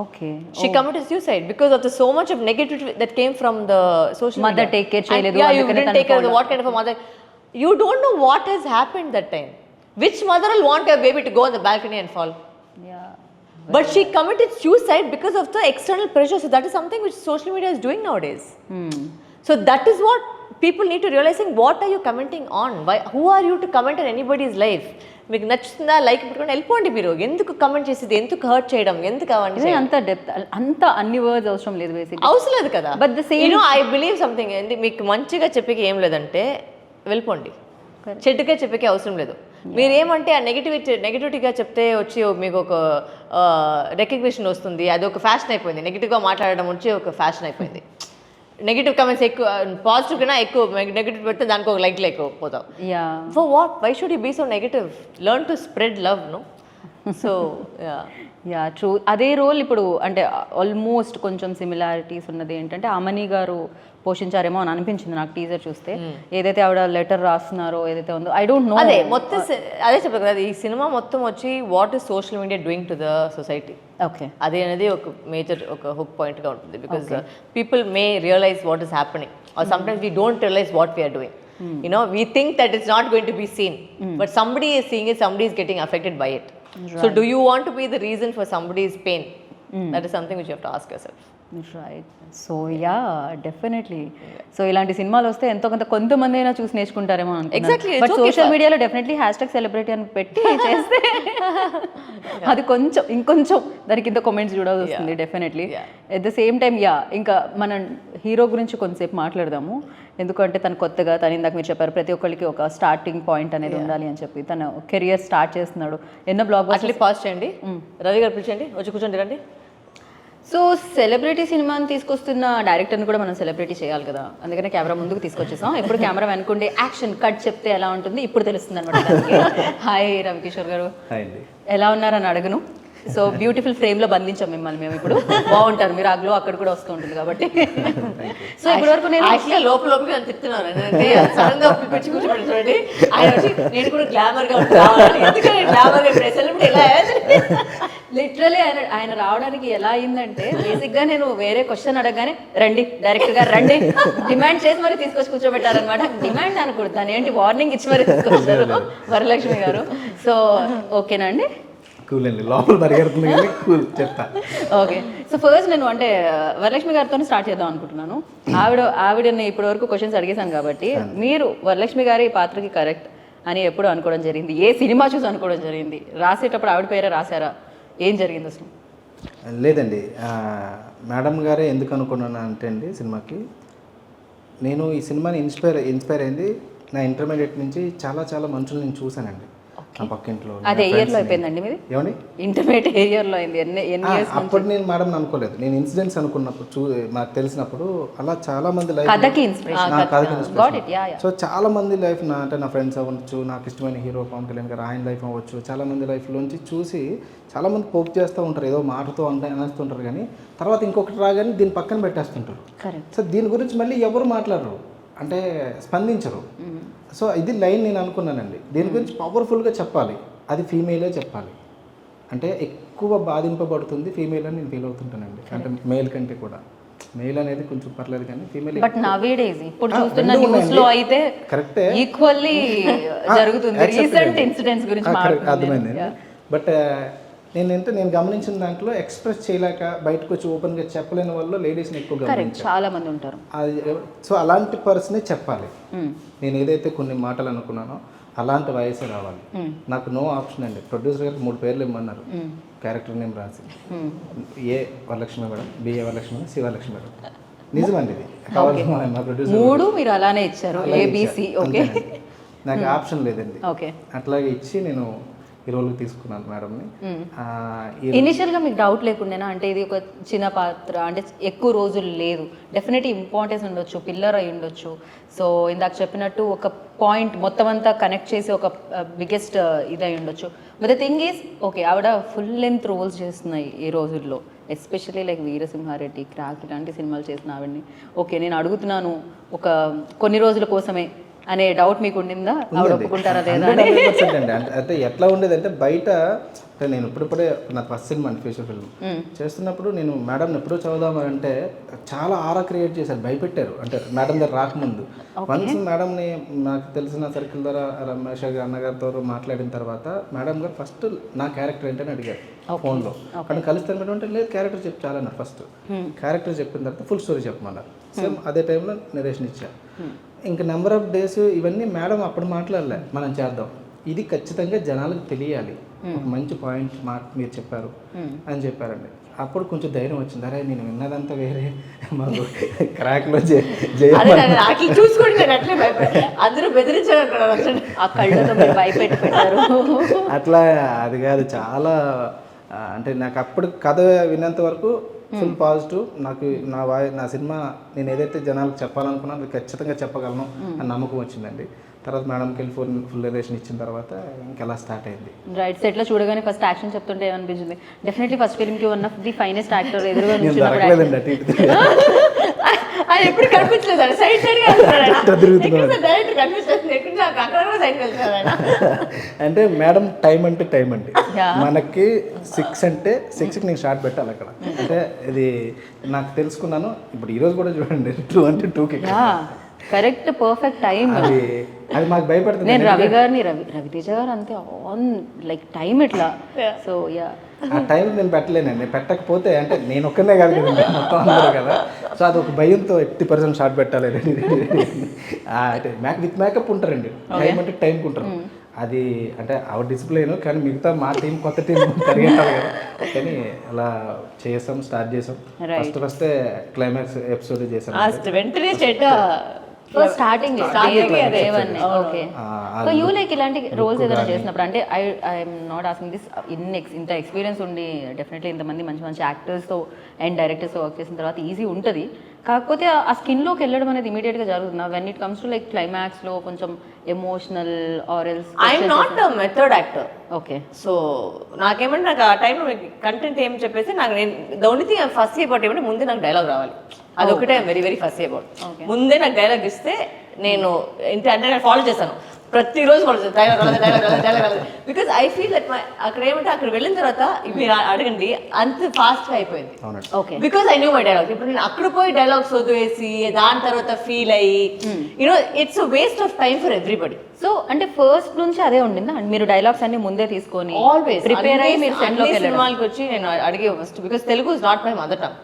Okay. She committed suicide because of the so much of negativity that came from the social mother media. Take care cheyaledu. Yeah, you didn't take care of what kind of a mother. You don't know what has happened that time. Which mother will want her baby to go on the balcony and fall? Yeah. But she committed suicide because of the external pressure. So that is something which social media is doing nowadays. So that is what people need to realize. What are you commenting on? Why? Who are you to comment on anybody's life? మీకు నచ్చుతుందా like పెట్టుకొని వెళ్ళిపోండి. మీరు ఎందుకు comment చేసేది, ఎందుకు hurt చేయడం, ఎందుకు అవ్వండి. అంత డెప్త్ అంత అన్ని వర్డ్స్ అవసరం లేదు, బేసిక్ అవసరం లేదు కదా. But the same I believe something ఏంటి, మీకు మంచిగా చెప్పేకి ఏం లేదంటే వెళ్ళిపోండి, చెట్టుగా చెప్పేకి అవసరం లేదు. మీరు ఏమంటే ఆ నెగిటివిటీగా చెప్తే వచ్చి మీకు ఒక రికగ్నిషన్ వస్తుంది, అది ఒక ఫ్యాషన్ అయిపోయింది. నెగిటివ్గా మాట్లాడడం వచ్చి ఒక ఫ్యాషన్ అయిపోయింది. నెగిటివ్ కమెంట్స్ ఎక్కువ, పాజిటివ్ కన్నా ఎక్కువ నెగిటివ్ పెడితే దానికి ఒక లైక్ ఎక్కువ పోతాం. For what? Why should you be so negative? Learn to spread love, no? So yeah true. అదే రోల్ ఇప్పుడు అంటే ఆల్మోస్ట్ కొంచెం సిమిలారిటీస్ ఉన్నది ఏంటంటే అమని గారు పోషించారేమో అని అనిపించింది నాకు టీజర్ చూస్తే. ఏదైతే ఆవిడ లెటర్ రాస్తున్నారో ఏదైతే ఉందో ఐ డోంట్ నో. అదే మొత్తం అదే చెప్పారు కదా, ఈ సినిమా మొత్తం వచ్చి what is social media doing to the society. Okay, అదే అనేది ఒక మేజర్ ఒక హుక్ పాయింట్గా ఉంటుంది. Because people may realise what is happening or sometimes we don't realise what we're doing. We think that it's not going to be seen, but somebody is seeing it, somebody is getting affected by it. Right. So do you want to be the reason for somebody's pain? That is something which you have to ask yourself. Right. So yeah, definitely. So ఇలాంటి సినిమాలు వస్తే ఎంతో కొంతమంది అయినా చూసి నేర్చుకుంటారేమో అనుకుంటున్నాను. Exactly. But social మీడియాలో definitely #celebrity అని పెట్టి చేస్తే అది కొంచెం ఇంకొంచెం దాని కింద కామెంట్స్ చూడాల్సి వస్తుంది definitely. At the same time ఇంకా మనం హీరో గురించి కొంతసేపు మాట్లాడదాము. ఎందుకంటే తను కొత్తగా, తను ఇందాక మీరు చెప్పారు ప్రతి ఒక్కరికి ఒక స్టార్టింగ్ పాయింట్ అనేది ఉండాలి అని చెప్పి తను కెరియర్ స్టార్ట్ చేస్తున్నాడు. ఎన్నో బ్లాగ్ అట్లీ పాస్ చేయండి, రవి గారు పిలిచండి, వచ్చి కూర్చోండి రండి. సో సెలబ్రిటీ సినిమాని తీసుకొస్తున్న డైరెక్టర్ని కూడా మనం సెలబ్రిటీ చేయాలి కదా, అందుకనే కెమెరా ముందుకు తీసుకొచ్చేసాం. ఇప్పుడు కెమెరా వెనుకుండే యాక్షన్ కట్ చెప్తే ఎలా ఉంటుంది ఇప్పుడు తెలుస్తుంది అనమాట. హాయ్ రవికిషోర్ గారు, ఎలా ఉన్నారని అడగను. సో బ్యూటిఫుల్ ఫ్రేమ్లో బంధించాం మిమ్మల్ని మేము. ఇప్పుడు బాగుంటారు మీరు, ఆ గ్లో అక్కడ కూడా వస్తూ ఉంటుంది కాబట్టి. సో ఇప్పటి వరకు నేను లోపల తిప్పుతున్నాను, నేను కూడా గ్లామర్గా లిటరలీ ఆయన రావడానికి ఎలా అయిందంటే, బేసిక్గా నేను వేరే క్వశ్చన్ అడగగానే రండి డైరెక్టర్ గారు రండి డిమాండ్ చేసి మరి తీసుకొచ్చి కూర్చోబెట్టారనమాట. డిమాండ్ అనకూడదు, దాని ఏంటి వార్నింగ్ ఇచ్చి మరి తీసుకొచ్చారు వరలక్ష్మి గారు. సో ఓకేనా అండి? కూల్ అండి, లోపల పరిగెడుతుంది కానీ కూల్ చెప్తా. ఓకే, సో ఫస్ట్ నేను అంటే వరలక్ష్మి గారితో స్టార్ట్ చేద్దాం అనుకుంటున్నాను. ఆవిడని ఇప్పటి వరకు క్వశ్చన్స్ అడిగేశాను కాబట్టి మీరు వరలక్ష్మి గారి పాత్రకి కరెక్ట్ అని ఎప్పుడు అనుకోవడం జరిగింది? ఏ సినిమా చూసి అనుకోవడం జరిగింది? రాసేటప్పుడు ఆవిడ పేరే రాశారా? ఏం జరిగింది అసలు? లేదండి, మేడం గారే ఎందుకు అనుకున్నాను అంటే అండి, సినిమాకి నేను ఈ సినిమాని ఇన్స్పైర్ అయింది నా ఇంటర్మీడియట్ నుంచి. చాలా మనుషులు నేను చూశానండి నా పక్కింట్లో. అదే ఇయర్లో అయిపోయిందండి మీది? ఏమండి ఇంటర్మీడియట్ ఇయర్లో అయింది. ఎన్ని ఇయర్స్? అప్పుడు నేను మేడం అనుకోలేదు, నేను ఇన్సిడెంట్స్ అనుకున్నప్పుడు నాకు తెలిసినప్పుడు అలా చాలా మంది లైఫ్ కథకి ఇన్స్పిరేషన్. సో చాలా మంది లైఫ్ అంటే నా ఫ్రెండ్స్ అవ్వచ్చు, నాకు ఇష్టమైన హీరో పవన్ కళ్యాణ్ గారు ఆయన లైఫ్ అవ్వచ్చు, చాలా మంది లైఫ్లోంచి చూసి చాలా మంది పోక్ చేస్తూ ఉంటారు, ఏదో మాటతో అనేస్తుంటారు, కానీ తర్వాత ఇంకొకటి రాగానే దీని పక్కన పెట్టేస్తుంటారు. సో దీని గురించి మళ్ళీ ఎవరు మాట్లాడరు, అంటే స్పందించరు. సో ఇది లైన్ నేను అనుకున్నానండి, దీని గురించి పవర్ఫుల్గా చెప్పాలి, అది ఫీమేలే చెప్పాలి. అంటే ఎక్కువ బాధింపబడుతుంది ఫీమేల్ అని నేను ఫీల్ అవుతుంటానండి, అంటే మేల్ కంటే కూడా. మేల్ అనేది కొంచెం పర్లేదు కానీ ఫీమేల్ బట్ నవేడేస్ ఇప్పుడు చూస్తున్న న్యూస్ లో అయితే కరెక్టే ఈక్వల్లీ జరుగుతుంది. రీసెంట్ ఇన్సిడెంట్స్ గురించి అర్థమైంది. బట్ నేను గమనించిన దాంట్లో ఎక్స్ప్రెస్ చేయలేక బయటకు వచ్చి ఓపెన్గా చెప్పలేని వాళ్ళు లేడీస్ని ఎక్కువ గమనించాను, చాలా మంది ఉంటారు. సో అలాంటి పర్సనే చెప్పాలి. నేను ఏదైతే కొన్ని మాటలు అనుకున్నానో అలాంటి వయసే రావాలి. నాకు నో ఆప్షన్ అండి. ప్రొడ్యూసర్ గారికి 3 పేర్లు ఇమ్మన్నారు, క్యారెక్టర్ నేమ్ రాసి, A Varalakshmi madam, B Varalakshmi madam, C Varalakshmi madam. నిజమండి ఇది. మా ప్రొడ్యూసర్ 3 మీరు అలానే ఇచ్చారు, ఏబిసి. ఓకే, నాకు ఆప్షన్ లేదండి. ఓకే, అట్లాగే ఇచ్చి నేను ఈ రోల్కి తీసుకున్నాను మేడంని. ఇనిషియల్గా మీకు డౌట్ లేకుండానా? అంటే ఇది ఒక చిన్న పాత్ర, అంటే ఎక్కువ రోజులు లేదు, డెఫినెట్ ఇంపార్టెన్స్ ఉండొచ్చు, పిల్లర్ అయి ఉండొచ్చు. సో ఇందాక చెప్పినట్టు ఒక పాయింట్ మొత్తం అంతా కనెక్ట్ చేసి ఒక బిగ్గెస్ట్ ఇదై ఉండొచ్చు. But the thing is, okay, ఆవిడ ఫుల్ లెంత్ రోల్స్ చేస్తున్నాయి ఈ రోజుల్లో, ఎస్పెషల్లీ లైక్ వీరసింహారెడ్డి, క్రాక్ ఇలాంటి సినిమాలు చేసిన ఆవిడని. ఓకే, నేను అడుగుతున్నాను ఒక కొన్ని రోజుల కోసమే అనే డౌట్ మీకు ఉండిందా? ఆవిడ ఒప్పుకుంటారా లేదా? 100% అండి. అంటే ఎట్లా ఉండేదంటే బయట, అంటే నేను ఇప్పుడే నా ఫస్ట్ సినిమా అండి ఫీచర్ ఫిల్మ్ చేస్తున్నప్పుడు నేను మేడం ఎప్పుడో చదువుదామంటే చాలా ఆరా క్రియేట్ చేశారు, భయపెట్టారు. అంటే మేడం దగ్గర రాకముందు వన్స్ మేడంని నాకు తెలిసిన సర్కిల్ ద్వారా రమేష్ అన్నగారితో మాట్లాడిన తర్వాత మేడం గారు ఫస్ట్ నా క్యారెక్టర్ ఏంటని అడిగారు ఫోన్లో. అక్కడ కలిస్తే అంటే లేదు క్యారెక్టర్ చెప్పి చాలా అన్నారు. ఫస్ట్ క్యారెక్టర్ చెప్పిన తర్వాత ఫుల్ స్టోరీ చెప్పమన్నారు. సేమ్ అదే టైంలో నరేషన్ ఇచ్చా. ఇంకా నెంబర్ ఆఫ్ డేస్ ఇవన్నీ మేడం అప్పుడు మాట్లాడలే, మనం చేద్దాం, ఇది ఖచ్చితంగా జనాలకు తెలియాలి, ఒక మంచి పాయింట్ మీరు చెప్పారు అని చెప్పారండి. అప్పుడు కొంచెం ధైర్యం వచ్చింది, అరే నేను విన్నదంతా వేరే, మాకు క్రాక్లో అట్లా అది కాదు. చాలా అంటే నాకు అప్పుడు కథ విన్నంత వరకు ఫుల్ పాజిటివ్. నాకు నా సినిమా నేను ఏదైతే జనాలకు చెప్పాలనుకున్నాను అది ఖచ్చితంగా చెప్పగలను అని నమ్మకం వచ్చిందండి. తర్వాత మేడంకి వెళ్ళి ఫుల్ రిలేషన్ ఇచ్చిన తర్వాత ఇంకెలా స్టార్ట్ అయింది. రైట్, సెట్లో చూడగానే ఫస్ట్ యాక్షన్ చెప్తుంటే ఏమనిపించింది? డెఫినెట్లీ ఫస్ట్ ఫిల్మ్కి one of the finest actor ఎదురుగా ఎప్పుడు కనిపించలేదు, సైడ్ సైడ్ అంటే మేడం టైం అంటే టైం అండి. మనకి 6 అంటే 6కి నేను షార్ట్ పెట్టాలి అక్కడ. అంటే ఇది నాకు తెలుసుకున్నాను. ఇప్పుడు ఈరోజు కూడా చూడండి 2 అంటే 2కి కరెక్ట్ పర్ఫెక్ట్ టైం. అది మాకు భయపడుతుంది. నేను రవితేజ గారు అంతే ఆన్ లైక్ టైం ఇట్లా. సో యా, ఆ టైం నేను పెట్టలేనండి. పెట్టకపోతే అంటే నేను ఒక్కనే కాదు కదండి, మొత్తం అందరూ కదా. సో అది ఒక భయంతో 80% షార్ట్ పెట్టాలి. అంటే విత్ మేకప్ ఉంటారండి, టైం అంటే టైంకి ఉంటారు. అది అంటే అవర్ డిసిప్లైన్, కానీ మిగతా మా టీం కొత్త టీం పరిగెట్టాలి కదా. కానీ అలా స్టార్ట్ చేసాం. ఫస్ట్ క్లైమాక్స్ ఎపిసోడ్ చేసాం. Starting okay. So you like ఇలాంటి రోల్స్ ఏదైనా చేసినప్పుడు, అంటే ఐఎమ్ నాట్ ఆస్కింగ్ దిస్, ఇంత ఎక్స్పీరియన్స్ ఉండి డెఫినెట్లీ ఇంతమంది మంచి యాక్టర్స్తో అండ్ డైరెక్టర్స్తో వర్క్ చేసిన తర్వాత ఈజీ ఉంటుంది. కాకపోతే ఆ స్కిన్లోకి వెళ్ళడం అనేది ఇమీడియట్గా జరుగుతుంది. When it comes to like క్లైమాక్స్లో కొంచెం emotional or else. I'm not a method actor. Okay, so నాకేమంటే నాకు ఆ టైంలో కంటెంట్ ఏం చెప్పేసి నాకు నేను the only thing first about ఏమంటే ముందే నాకు డైలాగ్ రావాలి. అదొకటే వెరీ వెరీ ఫస్ట్ అబౌట్. ముందే నాకు డైలాగ్ ఇస్తే నేను అంటే నేను ఫాలో చేశాను. ప్రతిరోజు dialogue because I feel that my అక్కడ ఏమంటే అక్కడ వెళ్ళిన తర్వాత మీరు అడగండి అంత ఫాస్ట్గా అయిపోయింది. Okay. Because I knew my dialogues. ఇప్పుడు నేను అక్కడ పోయి డైలాగ్స్ వదిలేసి దాని తర్వాత ఫీల్ అయ్యి you know it's waste of time for everybody. So అంటే ఫస్ట్ నుంచి అదే ఉండిందా మీరు డైలాగ్స్ అన్ని ముందే తీసుకొని ఆల్వేస్ ప్రిపేర్ అయ్యి మీరు సెట్ లోకి సినిమాలకు వచ్చి నేను అడిగే first because Telugu is not my mother tongue.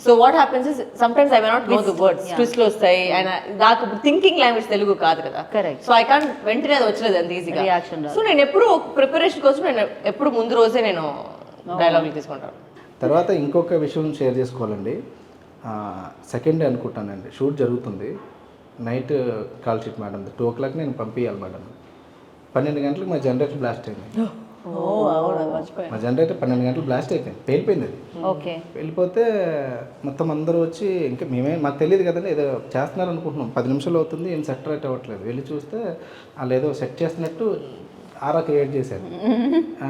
So what happens is sometimes I may not know the words, ట్విస్ట్లు వస్తాయి అండ్ నాకు థింకింగ్ లాంగ్వేజ్ తెలుగు కాదు కదా. కరెక్ట్. సో ఐ కాంట్ వెంటనే అది వచ్చలేదు అంత ఈజీగా రియాక్షన్. సో నేను ఎప్పుడు ప్రిపరేషన్ కోసం నేను ఎప్పుడు ముందు రోజే నేను డైలాగులు తీసుకుంటాను. తర్వాత ఇంకొక విషయం షేర్ చేసుకోవాలండి. సెకండ్ డే అనుకుంటానండి షూట్ జరుగుతుంది. Night call sheet madam 2 o'clock నేను పంపించాలి మేడం. 12 గంటలకు మా జనరేటర్ బ్లాస్ట్ అయింది. మా జనరేటర్ 12 గంటలు బ్లాస్ట్ అయిపోయింది, పేలిపోయింది అది. ఓకే. వెళ్ళిపోతే మొత్తం అందరూ వచ్చి ఇంకా మాకు తెలియదు కదండి, ఏదో చేస్తున్నారు అనుకుంటున్నాం. 10 నిమిషాలు అవుతుంది, ఏం సెట్ రైట్ అవ్వట్లేదు. వెళ్ళి చూస్తే వాళ్ళు ఏదో సెట్ చేస్తున్నట్టు ఆరా క్రియేట్ చేశారు.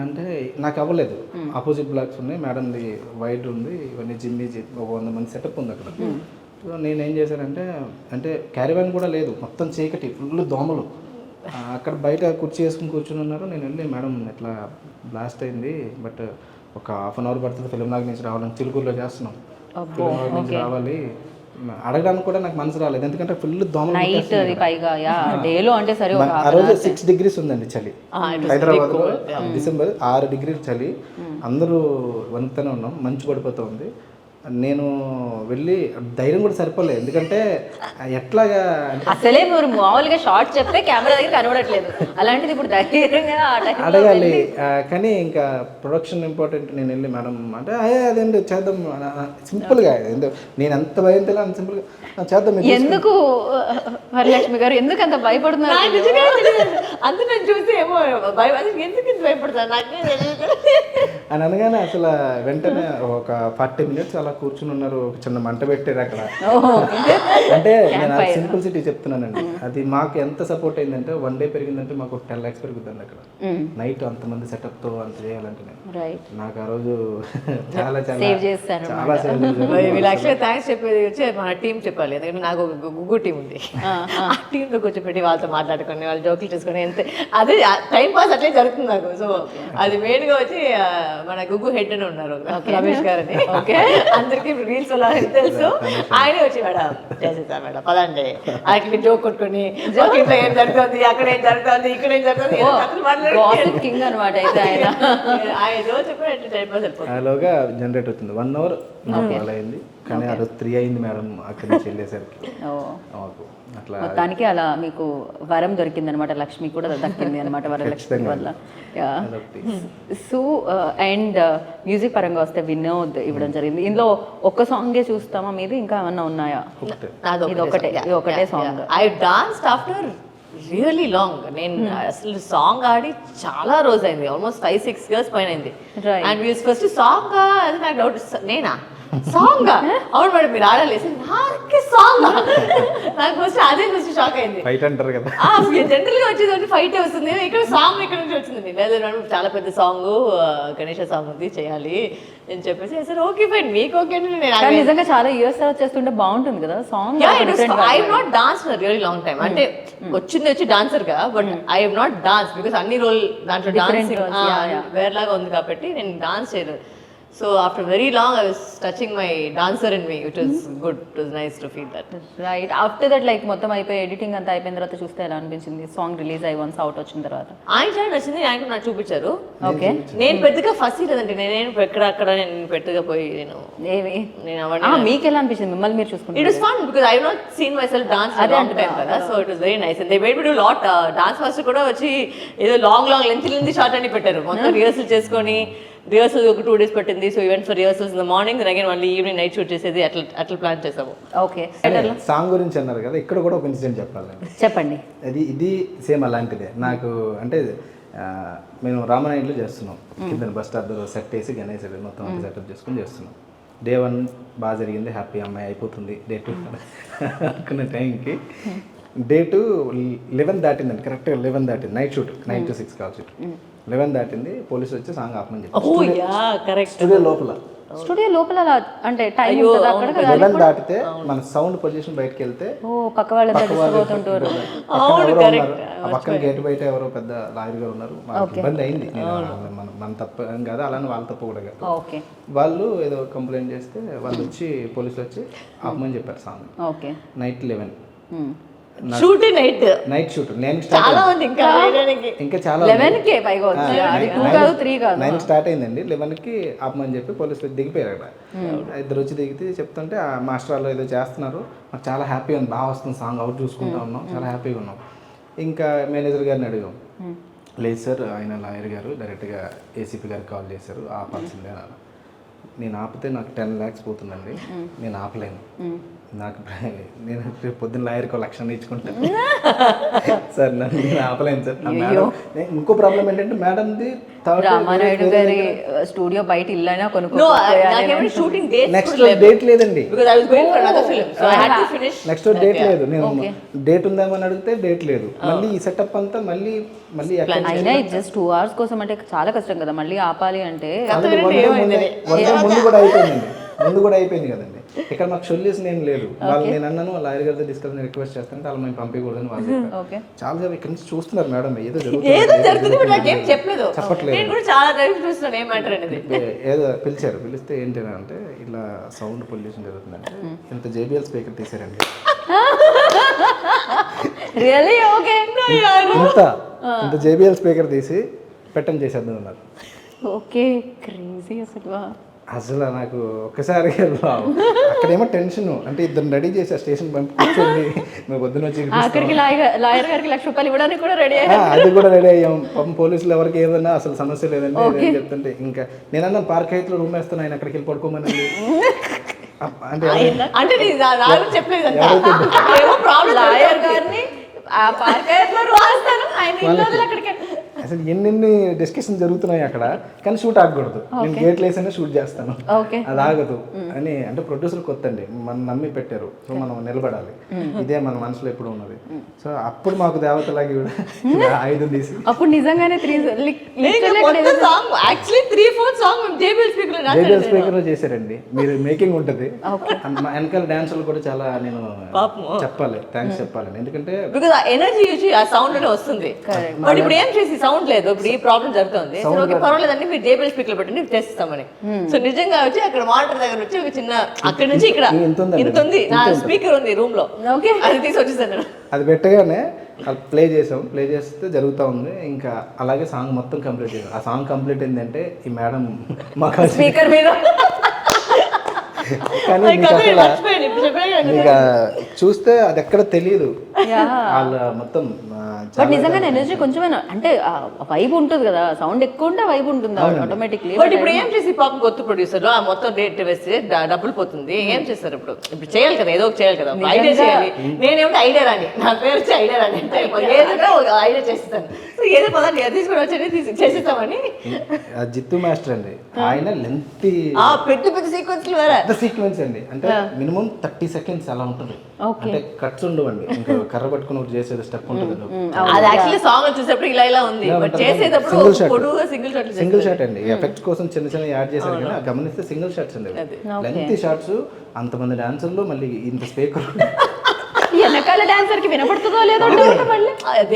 అంటే నాకు అవ్వలేదు. ఆపోజిట్ బ్లాక్స్ ఉన్నాయి, మేడంది వైడ్ ఉంది, ఇవన్నీ జిమ్మి ఒక 100 మంది సెటప్ ఉంది అక్కడ. సో నేనేం చేశానంటే అంటే క్యారీవాన్ కూడా లేదు, మొత్తం చీకటి, ఫుల్ దోమలు. అక్కడ బయట కుర్చీ వేసుకుని కూర్చుని ఉన్నారు. నేను వెళ్ళి మేడం ఇట్లా బ్లాస్ట్ అయింది, బట్ ఒక 1/2 hour పడుతుంది ఫిలిం నాగ్ నుంచి రావాలని, చిలుకూరులో చేస్తున్నాం, ఫిలిం నాగ్ నుంచి రావాలి అడగడానికి కూడా నాకు మనసు రాలేదు. ఎందుకంటే ఫుల్ దోమలు. నైట్ అది పైగా డేలో అంటే సరే ఆ రోజు 6 degrees ఉందండి చలి హైదరాబాద్లో. డిసెంబర్ 6 degrees చలి, అందరూ వంతనే ఉన్నాం, మంచు పడిపోతూ ఉంది. నేను వెళ్ళి ధైర్యం కూడా సరిపోలేదు, ఎందుకంటే ఎట్లాగా అసలే మీరు మామూలుగా షార్ట్ చెప్తే కెమెరా దగ్గర కనబడట్లేదు, అలాంటిది ఇప్పుడు ధైర్యంగా అడగాలి. కానీ ఇంకా ప్రొడక్షన్ ఇంపార్టెంట్. నేను వెళ్ళి మేడం అంటే అదేంటి చేద్దాం సింపుల్గా, నేను ఎంత భయం తెలియదు అంత సింపుల్గా చేద్దాం. ఎందుకు వరలక్ష్మి గారు ఎందుకు అంత భయపడుతున్నారు? అందుకు నేను చూసి ఏమో ఎందుకు భయపడతాను నాకు అని అనగానే అసలు వెంటనే ఒక 40 minutes అలా కూర్చుని ఉన్నారు. ఒక చిన్న మంట పెట్టారు అక్కడ. అంటే నేను సింపుల్సిటీ చెప్తున్నానండి. అది మాకు ఎంత సపోర్ట్ అయిందంటే 1 day పెరిగిందంటే మాకు 10 lakhs పెరుగుతుంది అక్కడ. నైట్ అంతమంది సెటప్తో అంత చేయాలంటే నాకు ఆ రోజు చాలా చాలా సేవ్ చేస్తారు. చాలా సేవ్ చేశారు. వీళ్ళు యాక్చువల్గా థ్యాంక్స్ చెప్పేది వచ్చి మన టీం చెప్పాలి. ఎందుకంటే నాకు ఒక గుగ్గు టీం ఉంది. ఆ టీంలో కూర్చోపెట్టి వాళ్ళతో మాట్లాడుకొని వాళ్ళు జోకులు చేసుకొని ఎంత అదే టైం పాస్ అట్లే జరుగుతుంది నాకు. సో అది మెయిన్గా వచ్చి మన గుగ్గు హెడ్ అని ఉన్నారు రమేష్ గారు అని. ఓకే, అందరికి రీల్స్ అలా తెలుసు. ఆయనే వచ్చి మేడం చేసేసారు మేడం పదండి అక్కడ జోక్ కొట్టుకొని ఇంట్లో ఏం జరుగుతుంది, అక్కడ ఏం జరుగుతుంది, ఇక్కడ ఏం జరుగుతుంది కింగ్ అనమాట. అయితే ఆయన జోక్ చెప్పి టైం పాస్ అయిపోతుంది. అలాగా జనరేట్ అవుతుంది 1 hour అలా అయింది. కానీ ఆ రోజు 3 అయింది మేడం అక్కడి నుంచి వెళ్ళేసరికి. అట్లా మొత్తానికి అలా మీకు వరం దొరికింది అనమాట, లక్ష్మి కూడా దక్కింది అనమాట వరలక్ష్మి వల్ల. సో అండ్ మ్యూజిక్ పరంగా వస్తే వినోద్ ఇవ్వడం జరిగింది. ఇందులో ఒక్క సాంగే చూస్తామా మీది, ఇంకా ఏమన్నా ఉన్నాయా? ఇది ఒకటే song. I danced after really long. నేను అసలు సాంగ్ ఆడి చాలా రోజు అయింది, ఆల్మోస్ట్ 5-6 years పైన అయింది. అండ్ ఫస్ట్ సాంగ్ అది నాకు డౌట్, నేనా సాంగ్ అవును మేడం మీరు ఆడాలి నాకు సాంగ్. నాకు ఫస్ట్ అదే ఫస్ట్ షాక్ అయింది. ఫైట్ అంటారు కదా, జనరల్ గా వచ్చేది ఫైట్ వస్తుంది, ఇక్కడ సాంగ్ ఇక్కడ నుంచి వచ్చింది. లేదు మేడం చాలా పెద్ద సాంగ్ గణేష్ సాంగ్ ఉంది చేయాలి అని చెప్పేసి సరే ఓకే ఫైన్ మీకు ఓకే. నేను నిజంగా చాలా ఇయర్స్ తర్వాత చేస్తుంటే బాగుంటుంది కదా song. I have not dance really long time. అంటే వచ్చింది వచ్చి డాన్సర్ గా, but I have not dance because అన్ని రోల్ దాంట్లో డాన్స్ వేరేలాగా ఉంది కాబట్టి నేను డాన్స్ చేయలేదు. So after very long I was touching my dancer in me, which was good. It was nice to feel that. Right. After that like మొత్తం అయిపోయి editing అంతా అయిపోయిన తర్వాత చూస్తే ఎలా అనిపించింది సాంగ్ రిలీజ్ అయ్యి వన్స్ అవుట్ వచ్చిన తర్వాత? ఆయన చాలా నచ్చింది, ఆయన నాకు చూపించారు. ఓకే. నేను పెద్దగా ఫస్ట్ లేదండి, నేను అక్కడ నేను పెద్దగా పోయి నేను మీకు ఎలా అనిపించింది మిమ్మల్ని మీరు చూసుకుంటే? It was fun because I have not seen my self dance at long time కదా. So it was very nice and they made me do lot. Dance master కూడా వచ్చి ఏదో లాంగ్ లెంత్ షార్ట్ అని పెట్టారు. మొత్తం రిహర్సల్ చేసుకొని rehearsal ఒక 2 days పట్టింది. So event for rehearsals in the morning, again మళ్ళీ ఈవినింగ్ నైట్ షూట్ చేసేది, అట్లా ప్లాన్ చేసాము. ఓకే. సాంగ్ గురించి అన్నారు కదా, ఇక్కడ కూడా ఒక ఇన్సిడెంట్ చెప్పాలి. చెప్పండి. ఇది సేమ్ అలాంటిదే నాకు. అంటే మేము రామనాయుడులో చేస్తున్నాం, కింద బస్ స్టాప్ సెట్ వేసి గణేష్ మొత్తం అంతా సెటప్ చేసుకుని చేస్తున్నాం. Day 1 బాగా జరిగింది, హ్యాపీ అమ్మాయి అయిపోతుంది. Day 2 అనుకున్న టైంకి Day 2 11 దాటిందండి, కరెక్ట్గా 11 దాటింది. Night shoot 9 to 6 call shoot. 11 దాటింది, పోలీసులు వచ్చి సాంగ్ ఆపమని చెప్పి స్టూడియో లోపల స్టూడియో లోపల అలా అంటే టైం ఉంటుంది అక్కడ కదా. 11 దాటితే మన సౌండ్ పొజిషన్ బయటకి వెళ్తే ఓ పక్క వాళ్ళంతా డిస్టర్బ్ అవుతుంటారు. పక్కన గేట్ బయట ఎవరో పెద్ద లాయర్ గారు ఉన్నారు, వాళ్ళకి ఇబ్బంది అయింది. మన తప్ప ఏం కాదు, అలానే వాళ్ళ తప్పు కూడా కాదు. ఓకే వాళ్ళు ఏదో కంప్లైంట్ చేస్తే వాళ్ళు వచ్చి పోలీసులు వచ్చి ఆపమని చెప్పారు song. Okay night 11 shoot night shoot. నేను చాలా ఉంది ఇంకా చాలా 11కే పైగా వచ్చి అది 2 కాదు 3 కాదు 9 స్టార్ట్ అయిందండి. 11కి ఆపమని చెప్పి పోలీసులు దిగిపోయారు అక్కడ. ఇద్దరు వచ్చి దిగితే చెప్తుంటే ఆ మాస్టర్ వాళ్ళు ఏదో చేస్తున్నారు, మాకు చాలా హ్యాపీ ఉంది, బాగా వస్తుంది సాంగ్, అవుట్ చూసుకుంటా ఉన్నాం, చాలా హ్యాపీగా ఉన్నాం. ఇంకా మేనేజర్ గారిని అడిగాం, లేదు సార్ ఆయన లాయర్ గారు డైరెక్ట్గా ఏసీపీ గారికి కాల్ చేశారు, ఆపాల్సిందే అన్నారు. నేను ఆపితే నాకు 10 lakhs పోతుందండి, నేను ఆపలేను, నాకు నేను రేపు పొద్దున్న లాయర్కి 1,00,000 ఇచ్చుకుంటాను సార్, నేను ఆపలేను సార్. ఇంకో ప్రాబ్లం ఏంటంటే మేడంది రామానాయుడు గారి స్టూడియో బయట ఇల్లైనా షూటింగ్ నెక్స్ట్ డేట్ లేదండి, నెక్స్ట్ డేట్ లేదు. నేను డేట్ ఉందామని అడిగితే డేట్ లేదు. మళ్ళీ ఈ సెటప్ అంతా మళ్ళీ అయినా జస్ట్ 2 hours కోసం అంటే చాలా కష్టం కదా మళ్ళీ ఆపాలి అంటే. ముందు కూడా అయిపోయింది కదండి. ఇక్కడ మాకు సొల్యూషన్ ఏం లేదు. వాళ్ళు నేను అన్నాను లాయర్ గారితో డిస్కషన్ రిక్వెస్ట్ చేస్తానంటే వాళ్ళు మేము పంపించకూడదని వాళ్ళు చాలా సేపు ఇక్కడ నుంచి చూస్తున్నారు మేడం, ఏదో చెప్పట్లేదు. ఏదో పిలిచారు, పిలిస్తే ఏంటి అంటే ఇలా సౌండ్ పొల్యూషన్ జరుగుతుందంటే ఇంత JBL స్పీకర్ తీసారండి, ఇంత JBL స్పీకర్ తీసి పెట్టని చేసేద్దాం అన్నారు. ఓకే క్రేజీ అసలు నాకు ఒక్కసారి అక్కడేమో టెన్షన్, అంటే ఇద్దరు రెడీ చేసి స్టేషన్ పంపించండి, మేము పొద్దున వచ్చి లాయర్ గారికి 1,00,000 రూపాయలు ఇవ్వడానికి కూడా రెడీ అది కూడా రెడీ అయ్యాం. పాపం పోలీసులు ఎవరికి ఏదన్నా అసలు సమస్య లేదండి అని చెప్తుంటే ఇంకా నేనన్నా పార్క్ హైట్లో రూమ్ వేస్తాను, ఆయన అక్కడికి వెళ్ళి పడుకోమని. అసలు ఎన్నెన్ని డిస్కషన్ జరుగుతున్నాయి అక్కడ, కానీ షూట్ ఆగకూడదు. నేను గేట్లు వేసైనా షూట్ చేస్తాను, అది ఆగదు అని. అంటే ప్రొడ్యూసర్ కొత్త అండి, మనం నమ్మి పెట్టారు, సో మనం నిలబడాలి, ఇదే మన మనసులో ఎప్పుడు ఉన్నది. సో అప్పుడు మాకు దేవతలాగి ఆయుధం తీసి అప్పుడు నిజంగానే JBL స్పీకర్ లో చేశారండి. మీరు మేకింగ్ ఉంటుంది, వెనకాల డాన్సర్లు కూడా చాలా నేను చెప్పాలి, థ్యాంక్స్ చెప్పాలి. ఎందుకంటే ఎనర్జీ ఆ సౌండ్ లోనే వస్తుంది. బట్ ఇప్పుడు ఏం చేసి సౌండ్ లేదు, ఇప్పుడు ఈ ప్రాబ్లం జరుగుతుంది. ఓకే పర్వాలేదండి, మీరు JBL స్పీకర్ పెట్టండి చేస్తామని. సో నిజంగా వచ్చి అక్కడ మానిటర్ దగ్గర వచ్చి ఒక చిన్న అక్కడ నుంచి ఇక్కడ ఇంత ఉంది నా స్పీకర్ ఉంది రూమ్ లో, అది తీసి వచ్చేసాను. అది పెట్టగానే ప్లే చేసాం, ప్లే చేస్తే జరుగుతూ ఉంది. ఇంకా అలాగే సాంగ్ మొత్తం కంప్లీట్ చేసాం. ఆ సాంగ్ కంప్లీట్ ఏంటంటే ఈ మేడం మాకు స్పీకర్ మీద కానీ మీకు చూస్తే అది ఎక్కడ తెలియదు, వాళ్ళ మొత్తం. బట్ నిజంగానే ఎనర్జీ కొంచెమైనా అంటే వైబ్ ఉంటుంది కదా, సౌండ్ ఎక్కువ ఉంటే వైబ్ ఉంటుంది ఆటోమేటిక్లీ. బట్ ఇప్పుడు ఏం చేసి పాపం కొత్త ప్రొడ్యూసర్ ఆ మొత్తం డేట్ వేస్తే డబ్బులు పోతుంది. ఏం చేస్తారు ఇప్పుడు? ఇప్పుడు చేయాలి కదా, ఏదో చేయాలి కదా, ఐడియా చేయాలి. నేనేమిటి ఐడియా రాని, నా పేరు వచ్చి ఐడియా రాని అంటే ఏదో ఐడియా చేస్తాను. ఏదో పదండి తీసుకుని వచ్చి చేసేస్తామని. జిత్తు మాస్టర్ అండి, ఆయన లెంతీ పెద్ద పెద్ద సీక్వెన్స్ అండి, అంటే మినిమం 30 seconds అలా ఉంటుంది. అంటే కట్స్ ఉండవండి, ఇంకా కర్ర పట్టుకుని ఒకటి చేసేది స్టెప్ ఉంటుంది. అది యాక్చువల్లీ సాంగ్ చూసేటప్పుడు ఇలా ఉంది, బట్ చేసేటప్పుడు సింగిల్ షాట్ అండి. ఎఫెక్ట్స్ కోసం చిన్న చిన్న యాడ్ చేశారు కానీ గమనిస్తే సింగిల్ షాట్స్ అండి, లెంతీ షాట్స్. అంతమంది డాన్సర్లు మళ్ళీ ఇంత స్పీకర్ వెనకాల డాన్సర్ కి వినపడుతుందో లేదో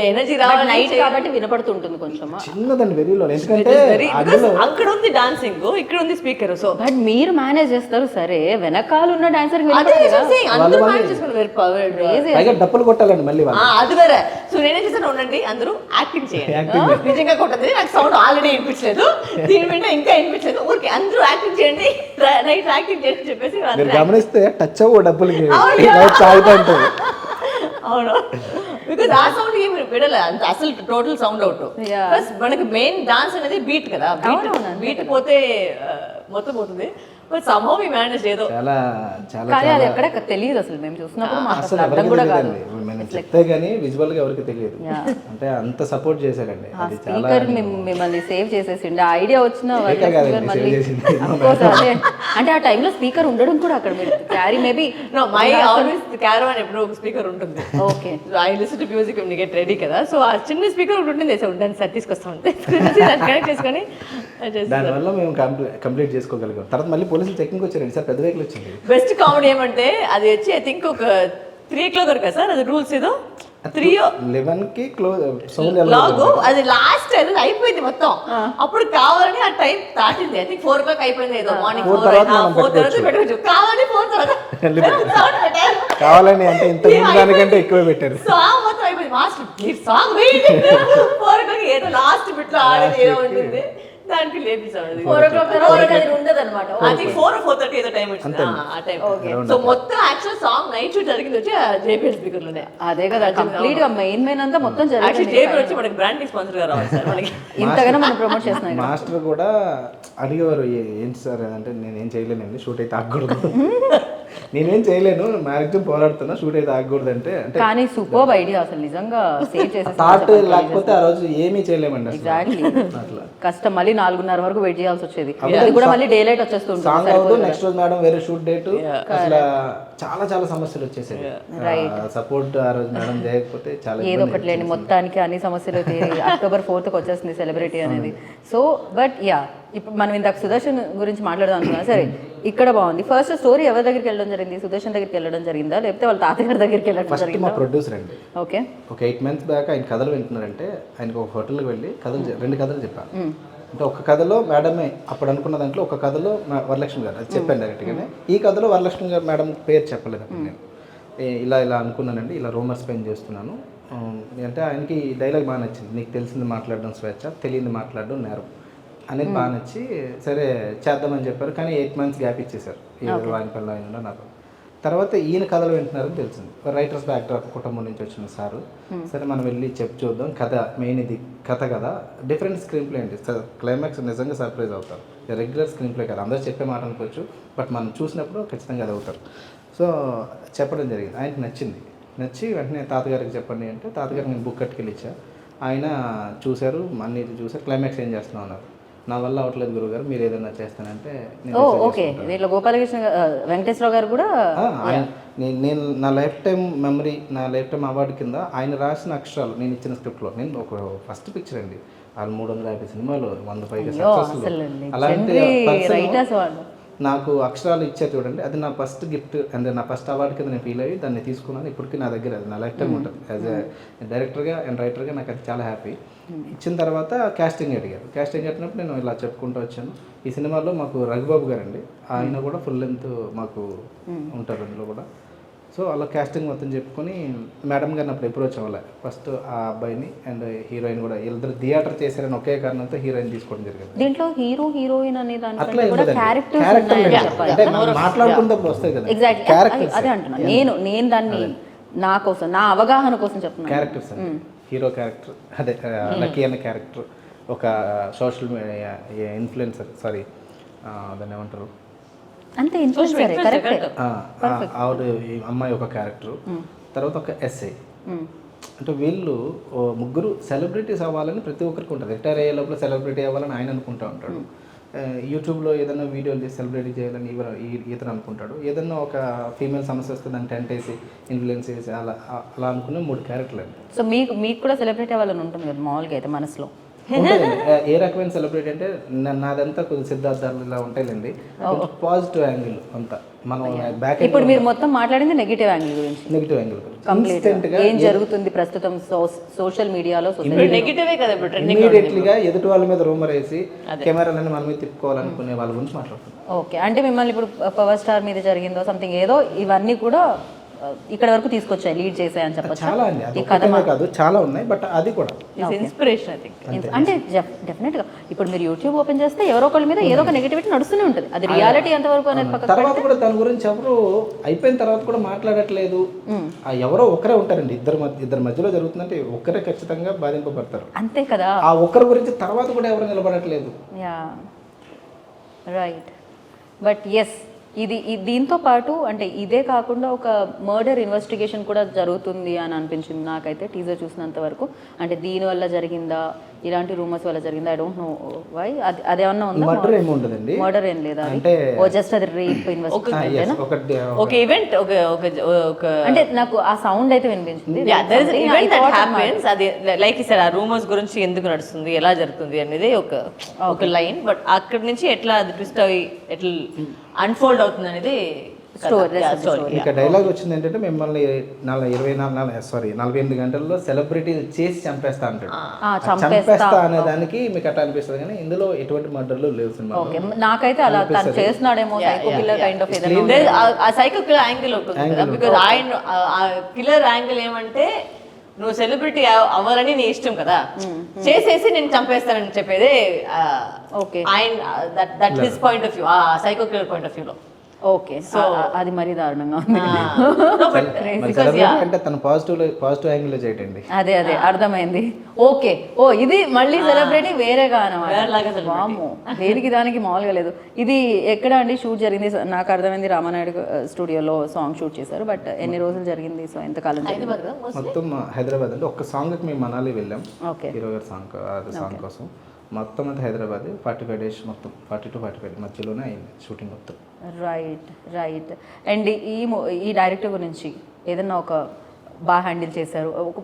ఎనర్జీ రావాలి నైట్ కాబట్టి వినపడుతుంటుంది కొంచెం. చిన్నదండి వెరీలో, ఎందుకంటే అక్కడ ఉంది డాన్సింగ్, ఇక్కడ ఉంది స్పీకర్. సో బట్ మీరు మేనేజ్ చేస్తారు సరే, వెనకాల ఉన్న డాన్సర్ డప్పులు కొట్టాలండి మళ్ళీ అది వేరే. సో నేనేం చేశాను, ఉండండి అందరూ యాక్టింగ్ చేయండి, నిజంగా కొట్టదు, నాకు సౌండ్ ఆల్రెడీ వినిపించలేదు, దీని మీద ఇంకా వినిపించలేదు, ఊరికి అందరూ యాక్టింగ్ చేయండి, నైట్ యాక్టింగ్ చేయండి చెప్పేసి గమనిస్తే టచ్ అవ్వ డబ్బులకి సాగుతుంటుంది. అవును, బికాజ్ ఆ సౌండ్ ఏమి విడలే అంత, అసలు టోటల్ సౌండ్ అవుట్. ప్లస్ మనకి మెయిన్ డాన్స్ అనేది బీట్ కదా, బీట్ పోతే మొత్తం పోతుంది. బట్ సమ్హౌ వి మేనేజ్ ఏదో చాలా చాలా కానీ అది ఎక్కడ తెలియదు అసలు. మేము చూసినప్పుడు మాకు అసలు అర్థం కూడా కాదు, చెప్తే గానీ విజువల్ గా ఎవరికి తెలియదు. అంటే అంత సపోర్ట్ చేశారండి. అది చాలా స్పీకర్ మిమ్మల్ని సేవ్ చేసేసిండి. ఆ ఐడియా వచ్చిన అంటే ఆ టైంలో స్పీకర్ ఉండడం కూడా అక్కడ మీరు carry maybe my always caravan ఎప్పుడు ఒక స్పీకర్ ఉంటుంది. Okay, I listen to music when you get ready కదా. సో ఆ చిన్న స్పీకర్ ఒకటి ఉంటుంది, దాన్ని సార్ తీసుకొస్తా ఉంటే కనెక్ట్ చేసుకొని దానివల్ల మేము కంప్లీట్ చేసుకోగలిగాం. తర్వాత మళ్ళీ పోలీసులు చెక్కింగ్ వచ్చారండి సార్, పెద్ద వెహికల్ వచ్చింది. బెస్ట్ కామెడీ ఏమంటే అది వచ్చి ఐ థింక్ ఒక 3 o'clock కదా సార్, అది రూల్స్ ఏదో 11కి క్లోజ్ సౌండ్ లాగు, అది లాస్ట్ అది అయిపోయింది మొత్తం. అప్పుడు కావాలని ఆ టైం దాటింది. ఐ థింక్ 4 o'clock అయిపోయింది ఏదో, మార్నింగ్ 4 తర్వాత పెట్టవచ్చు, కావాలని 4 తర్వాత sound పెట్టారు. కావాలని అంటే ఇంత ముందు దానికంటే ఎక్కువ పెట్టారు. సాంగ్ మొత్తం అయిపోయింది. మాస్టర్ మీరు సాంగ్ వేయండి. 4 o'clock ఏదో లాస్ట్ బిట్లో ఆడేది ఏదో ఉంటుంది, దానికి లేపిస్తాడు. 4 o'clock తర్వాత అది ఉండదు అనమాట. అది 4 or 4:30 ఏదో టైం వచ్చింది ఆ టైం. సో మొత్తం యాక్చువల్ సాంగ్ నైట్ షూట్ జరిగింది వచ్చి జేపీఎల్ స్పీకర్ లోనే. అదే కదా కంప్లీట్ గా మెయిన్ అంతా మొత్తం యాక్చువల్లీ జేపీఎల్ వచ్చి మనకి బ్రాండింగ్ స్పాన్సర్ గా రావాలి సార్ మనకి. ఇంతగానో మనం ప్రమోట్ చేస్తున్నాం. మాస్టర్ కూడా అడిగేవారు ఏంటి సార్ అంటే నేనేం చేయలేనండి, షూట్ అయితే ఆగకూడదు. నేనేం చేయలేను, మ్యాక్సిమం పోరాడుతున్నా, షూట్ అయితే ఆగకూడదు అంటే. కానీ సూపర్ ఐడియా అసలు నిజంగా సేవ్ చేసేసి థాట్ లేకపోతే ఆ రోజు ఏమీ చేయలేమండి అసలు. ఎగ్జాక్ట్లీ కష్టం. మళ్ళీ 4:30 వరకు వెయిట్ చేయాల్సి వచ్చేది. అది కూడా మళ్ళీ డే లైట్ వచ్చేస్తుంది. సాంగ్ అవుతుంది, నెక్స్ట్ రోజు మేడం వేరే షూట్ డేట్, అసలు చాలా సమస్యలు వచ్చేసాయి. సపోర్ట్ ఆ రోజు మేడం చేయకపోతే చాలా ఏదో ఒకటి లేండి, మొత్తానికి అన్ని సమస్యలు తీరి October 4th వచ్చేస్తుంది సెలబ్రిటీ అనేది. సో బట్ యా, ఇప్పుడు మనం ఇందాక సుదర్శన్ గురించి మాట్లాడదాం అనుకున్నాం. సరే, ఇక్కడ బాగుంది. ఫస్ట్ స్టోరీ ఎవరి దగ్గరికి వెళ్ళడం జరిగింది? సుదర్శన్ దగ్గరికి వెళ్ళడం జరిగిందా, లేకపోతే వాళ్ళ తాతగారి దగ్గరికి వెళ్ళడం జరిగిందా? మా ప్రొడ్యూసర్ అండి. ఓకే, ఒక 8 months బ్యాక్ ఆయన కథలు వింటున్నారంటే ఆయనకు ఒక హోటల్కి వెళ్ళి రెండు కథలు చెప్పాను. అంటే ఒక కథలో మేడమే అప్పుడు అనుకున్న దాంట్లో ఒక కథలో వరలక్ష్మి గారు అది చెప్పాను డైరెక్ట్గానే. ఈ కథలో వరలక్ష్మి గారు మేడం పేరు చెప్పలేదు అప్పుడు. నేను ఇలా అనుకున్నానండి, ఇలా రూమర్స్ పైన చేస్తున్నాను అంటే ఆయనకి డైలాగ్ బాగా నచ్చింది. నీకు తెలిసింది మాట్లాడడం స్వేచ్ఛ, తెలియంది మాట్లాడడం నేరం అనేది బాగా నచ్చి సరే చేద్దామని చెప్పారు. కానీ 8 months గ్యాప్ ఇచ్చేసారు ఆయన పనిలో ఆయన నాకు. తర్వాత ఈయన కథలు వింటున్నారని తెలిసింది. రైటర్స్ బ్యాక్డ్రాప్ కుటుంబం నుంచి వచ్చిన సారు, సరే మనం వెళ్ళి చూద్దాం, కథ మెయిన్ ఇది కథ కదా, డిఫరెంట్ స్క్రీన్ ప్లే అండి. క్లైమాక్స్ నిజంగా సర్ప్రైజ్ అవుతారు. రెగ్యులర్ స్క్రీన్ ప్లే కదా, అందరూ చెప్పే మాట అనుకోవచ్చు, బట్ మనం చూసినప్పుడు ఖచ్చితంగా అది అవుతారు. సో చెప్పడం జరిగింది, ఆయనకి నచ్చి వెంటనే తాతగారికి చెప్పండి అంటే తాతగారికి నేను బుక్ కట్టుకెళ్ళి ఇచ్చా. ఆయన చూశారు, అన్నీ చూసారు, క్లైమాక్స్ ఏం చేస్తున్నాం అన్నారు. నా వల్ల అవట్లేదు గురుగారు, మీరు ఏదైనా చేస్తానంటే ఓకే. దీంట్లో గోపాలకృష్ణ వెంకటేశ్వరరావు గారు కూడా నేను నా లైఫ్ టైం మెమరీ, నా లైఫ్ టైం అవార్డు కింద ఆయన రాసిన అక్షరాలు నేను ఇచ్చిన స్క్రిప్ట్లో, నేను ఒక ఫస్ట్ పిక్చర్ అండి, వాళ్ళు 350 సినిమాలు 100 పైగా సక్సెస్ఫుల్. అలాంటి నాకు అక్షరాలు ఇచ్చారు చూడండి, అది నా ఫస్ట్ గిఫ్ట్ అండ్ నా ఫస్ట్ అవార్డు కింద నేను ఫీల్ అయ్యి దాన్ని తీసుకున్నాను. ఇప్పటికీ నా దగ్గర అది నా లైఫ్ టైం ఉంటుంది. యాజ్ ఎ డైరెక్టర్గా అండ్ రైటర్గా నాకు అది చాలా హ్యాపీ. ఇచ్చిన తర్వాత కాస్టింగ్ అడిగారు. కాస్టింగ్ అడిగినప్పుడు నేను ఇలా చెప్పుకుంటూ వచ్చాను. ఈ సినిమాలో మాకు రఘుబాబు గారు అండి, ఆయన కూడా ఫుల్ లెంత్ మాకు ఉంటారు అందులో కూడా. సో అలా కాస్టింగ్ మొత్తం చెప్పుకొని మేడం గారిని అప్పుడు అప్రోచ్ అవ్వాలి. ఫస్ట్ ఆ అబ్బాయిని అండ్ హీరోయిన్ కూడా వీళ్ళిద్దరు థియేటర్ చేశారని ఒకే కారణంతో హీరోయిన్ తీసుకోవడం జరిగింది. దీంట్లో హీరో హీరోయిన్ అనే అట్లా అంటే మాట్లాడుకున్నప్పుడు వస్తాయి కదా ఎగ్జాక్ట్లీ అదే అంటున్నా నేను దాన్ని నా కోసం, నా అవగాహన కోసం చెప్తున్నాను. క్యారెక్టర్స్ హీరో క్యారెక్టర్, అదే లక్కీ అనే క్యారెక్టర్, ఒక సోషల్ మీడియా ఇన్ఫ్లుయెన్సర్, సారీ దాన్ని ఏమంటారు అంతే, ఇన్ఫ్లుయెన్సర్ కరెక్ట్. ఆవిడ అమ్మాయి ఒక క్యారెక్టర్, తర్వాత ఒక ఎస్ఐ. అంటే వీళ్ళు ముగ్గురు సెలబ్రిటీస్ అవ్వాలని ప్రతి ఒక్కరికి ఉంటుంది. రిటైర్ అయ్యే లోపల సెలబ్రిటీ అవ్వాలని ఆయన అనుకుంటూ ఉంటాడు. యూట్యూబ్లో ఏదైనా వీడియోలు చేసి సెలబ్రిటీ చేయాలని ఇతను అనుకుంటాడు. ఏదన్నా ఒక ఫీమేల్ సమస్య వస్తే దాన్ని టెంట్ వేసి ఇన్ఫ్లుయెన్స్ చేసి అలా అనుకున్న 3 క్యారెక్టర్లు అండి. సో మీకు కూడా సెలబ్రిటీ అవ్వాలని ఉంటుంది కదా మామూలుగా అయితే మనసులో? ఏ రకమైన సెలబ్రిటీ అంటే నాదంతా కొద్దిగా సిద్ధార్థాలు ఇలా ఉంటాయండి, పాజిటివ్ యాంగిల్ అంతా. మనం బ్యాక్ ఇప్పుడు మీరు మొత్తం మాట్లాడింది నెగిటివ్ యాంగిల్ గురించి. నెగిటివ్ యాంగిల్ గురించి ఏం జరుగుతుంది ప్రస్తుతం సోషల్ మీడియాలో? ఇమీడియట్లీగా ఎదుటి వాళ్ళ మీద రూమర్ వేసి కెమెరాలని మన మీద తిప్పుకోవాలనుకునే వాళ్ళ గురించి మాట్లాడుతున్నాం. ఓకే, అంటే మిమ్మల్ని ఇప్పుడు పవర్ స్టార్ మీద జరిగిందో సంథింగ్ ఏదో ఇవన్నీ కూడా ఇక్కడ వరకు తీసుకొచ్చాయి, లీడ్ చేసాయి అని చెప్పచ్చు. చాలా అండి, అది కాదు చాలా ఉన్నాయి, బట్ అది కూడా ఇన్స్పిరేషన్ ఐ థింక్. అంటే డెఫినెట్గా ఇప్పుడు మీరు యూట్యూబ్ ఓపెన్ చేస్తే ఎవరో ఒకళ్ళ మీద ఏదో ఒక నెగిటివిటీ నడుస్తూనే ఉంటుంది. అది రియాలిటీ ఎంతవరకు అనేది పక్కన తర్వాత కూడా దాని గురించి ఎవరు అయిపోయిన తర్వాత కూడా మాట్లాడట్లేదు. ఎవరో ఒకరే ఉంటారండి, ఇద్దరు మధ్యలో జరుగుతుందంటే ఒక్కరే ఖచ్చితంగా బాధింపబడతారు, అంతే కదా. ఆ ఒక్కరి గురించి తర్వాత కూడా ఎవరు నిలబడట్లేదు. Yeah right. బట్ ఎస్, ఇది దీంతో పాటు అంటే ఇదే కాకుండా ఒక మర్డర్ ఇన్వెస్టిగేషన్ కూడా జరుగుతుంది అని అనిపించింది నాకైతే టీజర్ చూసినంత వరకు. అంటే దీనివల్ల జరిగిందా, ఇలాంటి రూమర్స్ వల్ల జరిగిందా, ఐ డోంట్ నో వై. అదేమన్నా ఉందా? మర్డర్ ఏమి ఉండదండి, మర్డర్ ఏం లేదా, అంటే జస్ట్ అది రేప్ ఇన్వెస్టిగేషన్. ఒక ఈవెంట్ ఒక అంటే నాకు ఆ సౌండ్ అయితే వినిపించింది. అది లైక్ సార్ ఆ రూమర్స్ గురించి ఎందుకు నడుస్తుంది, ఎలా జరుగుతుంది అనేది ఒక లైన్. బట్ అక్కడి నుంచి ఎట్లా అది ట్విస్ట్ అయ్యి ఎట్లా అన్ఫోల్డ్ అవుతుంది అనేది ఇక డైలాగ్ వచ్చింది ఏంటంటే మిమ్మల్ని 48 గంటల్లో సెలబ్రిటీ చేసి చంపేస్తా అంటాడు. చంపేస్తా అనే దానికి మీకు అట్లా అనిపిస్తుంది, కానీ ఇందులో ఎటువంటి మర్డర్లు లేవు సినిమా. ఓకే, నాకైతే అలా తను చేస్తున్నాడేమో సైకో కిల్లర్ కైండ్ ఆఫ్ ఏదైనా ఆ సైకో కిల్లర్ యాంగిల్ ఉంటుంది కదా, బికాజ్ ఆయన ఆ కిల్లర్ యాంగిల్ ఏమంటే నువ్వు సెలబ్రిటీ అవ్వాలని నీ ఇష్టం కదా, చేసేసి నేను చంపేస్తానని చెప్పేదే ఆయన that his point of view, ఆ సైకో కిల్లర్ పాయింట్ ఆఫ్ వ్యూలో. ఓకే, సో అది మరీ దారుణంగా ఉంది. అంటే తను పాజిటివ్ యాంగిల్ లో చేయటండి. అదే అర్థమైంది. ఓకే, ఓ ఇది మళ్ళీ సెలబ్రిటీ వేరేగా అన్నమాట. వామ్మో, దేనికి దానికి మామూలుగా లేదు. ఇది ఎక్కడ అండి షూట్ జరిగింది? నాకు అర్థమైంది రామానాయుడు స్టూడియోలో సాంగ్ షూట్ చేశారు, బట్ ఎన్ని రోజులు జరిగింది? సో ఎంతకాలం మొత్తం హైదరాబాద్ అంటే ఒక్క సాంగ్ మేము మనాలి వెళ్ళాం. ఓకే, హీరో గారి సాంగ్ కోసం మొత్తం అంతా హైదరాబాద్ 45 days, మొత్తం 40 to 45 మధ్యలోనే అయింది షూటింగ్ మొత్తం. రైట్. అండ్ ఈ డైరెక్టర్ గురించి ఏదన్నా ఒక బాగా హ్యాండిల్ చేశారు ఒక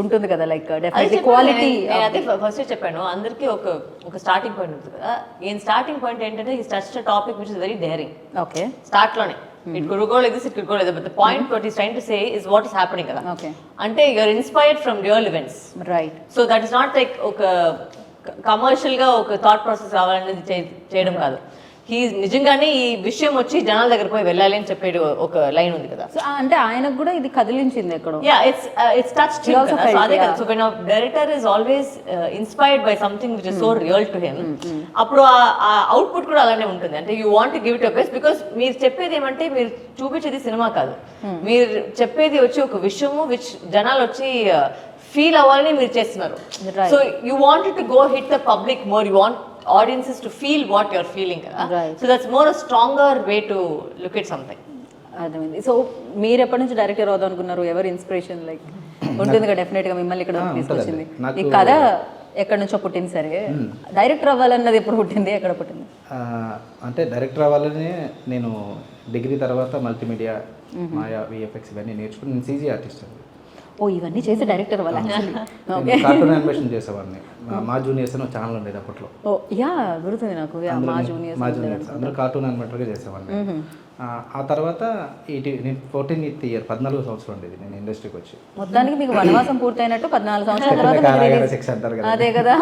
ఉంటుంది కదా, లైక్ డెఫినెట్లీ క్వాలిటీ. అదే ఫస్ట్ చెప్పాను, అందరికీ ఒక స్టార్టింగ్ పాయింట్ ఉంటుంది కదా. ఈ స్టార్టింగ్ పాయింట్ ఏంటంటే ఈ touch topic which is very daring. Okay, start లోనే it could go like this, it could go like that, but the point what is trying to say is what is happening కదా. Okay, అంటే you are inspired from real events. Right. So that is not like ఒక commercial గా ఒక thought process రావాలనేది చేయడం కాదు. నిజంగానే ఈ విషయం వచ్చి జనాల దగ్గర పోయి వెళ్ళాలి అని చెప్పేది ఒక లైన్ ఉంది కదా. సో అంటే ఆయనకు కూడా ఇది కదిలించింది ఎక్కడో. ఇట్స్ టచ్డ్ హిమ్ కదా. సో అదే కదా. So when a director is always inspired by something which is so real to him, అప్పుడు ఆ అవుట్పుట్ కూడా అలానే ఉంటుంది. అంటే you want to give it your best, because మీరు చెప్పేది ఏమంటే మీరు చూపించేది సినిమా కాదు, మీరు చెప్పేది వచ్చి ఒక విషయము విచ్ జనాలు వచ్చి ఫీల్ అవ్వాలని మీరు చేస్తున్నారు. So you wanted to go hit the public more, you want audiences to feel what you're feeling kada. Right. So that's more a stronger way to look at something. అర్థమైంది. So మీరు ఎప్పటి నుంచి director అవుదాం అనుకున్నారు? ఎవరు inspiration like ఉంటుంది కదా డెఫినెట్గా మిమ్మల్ని ఇక్కడ తీసుకొచ్చింది? ఈ కథ ఎక్కడి నుంచో పుట్టింది, సరే డైరెక్టర్ అవ్వాలన్నది ఎప్పుడు పుట్టింది, ఎక్కడ పుట్టింది? అంటే డైరెక్టర్ అవ్వాలని నేను డిగ్రీ తర్వాత మల్టీమీడియా, మాయా, విఎఫ్ఎక్స్ ఇవన్నీ నేర్చుకుని నేను సీజీ ఆర్టిస్ట్ అండి. ఓ, ఇవన్నీ చేసి డైరెక్టర్ అవ్వాలి. కార్టూన్ యానిమేషన్ చేసేవాడిని. మా జూనియర్స్ అని ఛానల్ ఉండేది అప్పట్లో. ఓ యా, గుర్తుంది నాకు. మా జూనియర్స్ అందరూ కార్టూన్ యానిమేటర్గా చేసేవాడిని. ఆ తర్వాత నేను 14th year 14 సంవత్సరం ఉండేది నేను ఇండస్ట్రీకి వచ్చి. మొత్తానికి మీకు వనవాసం పూర్తయినట్టు 14 సంవత్సరాల తర్వాత. అదే కదా,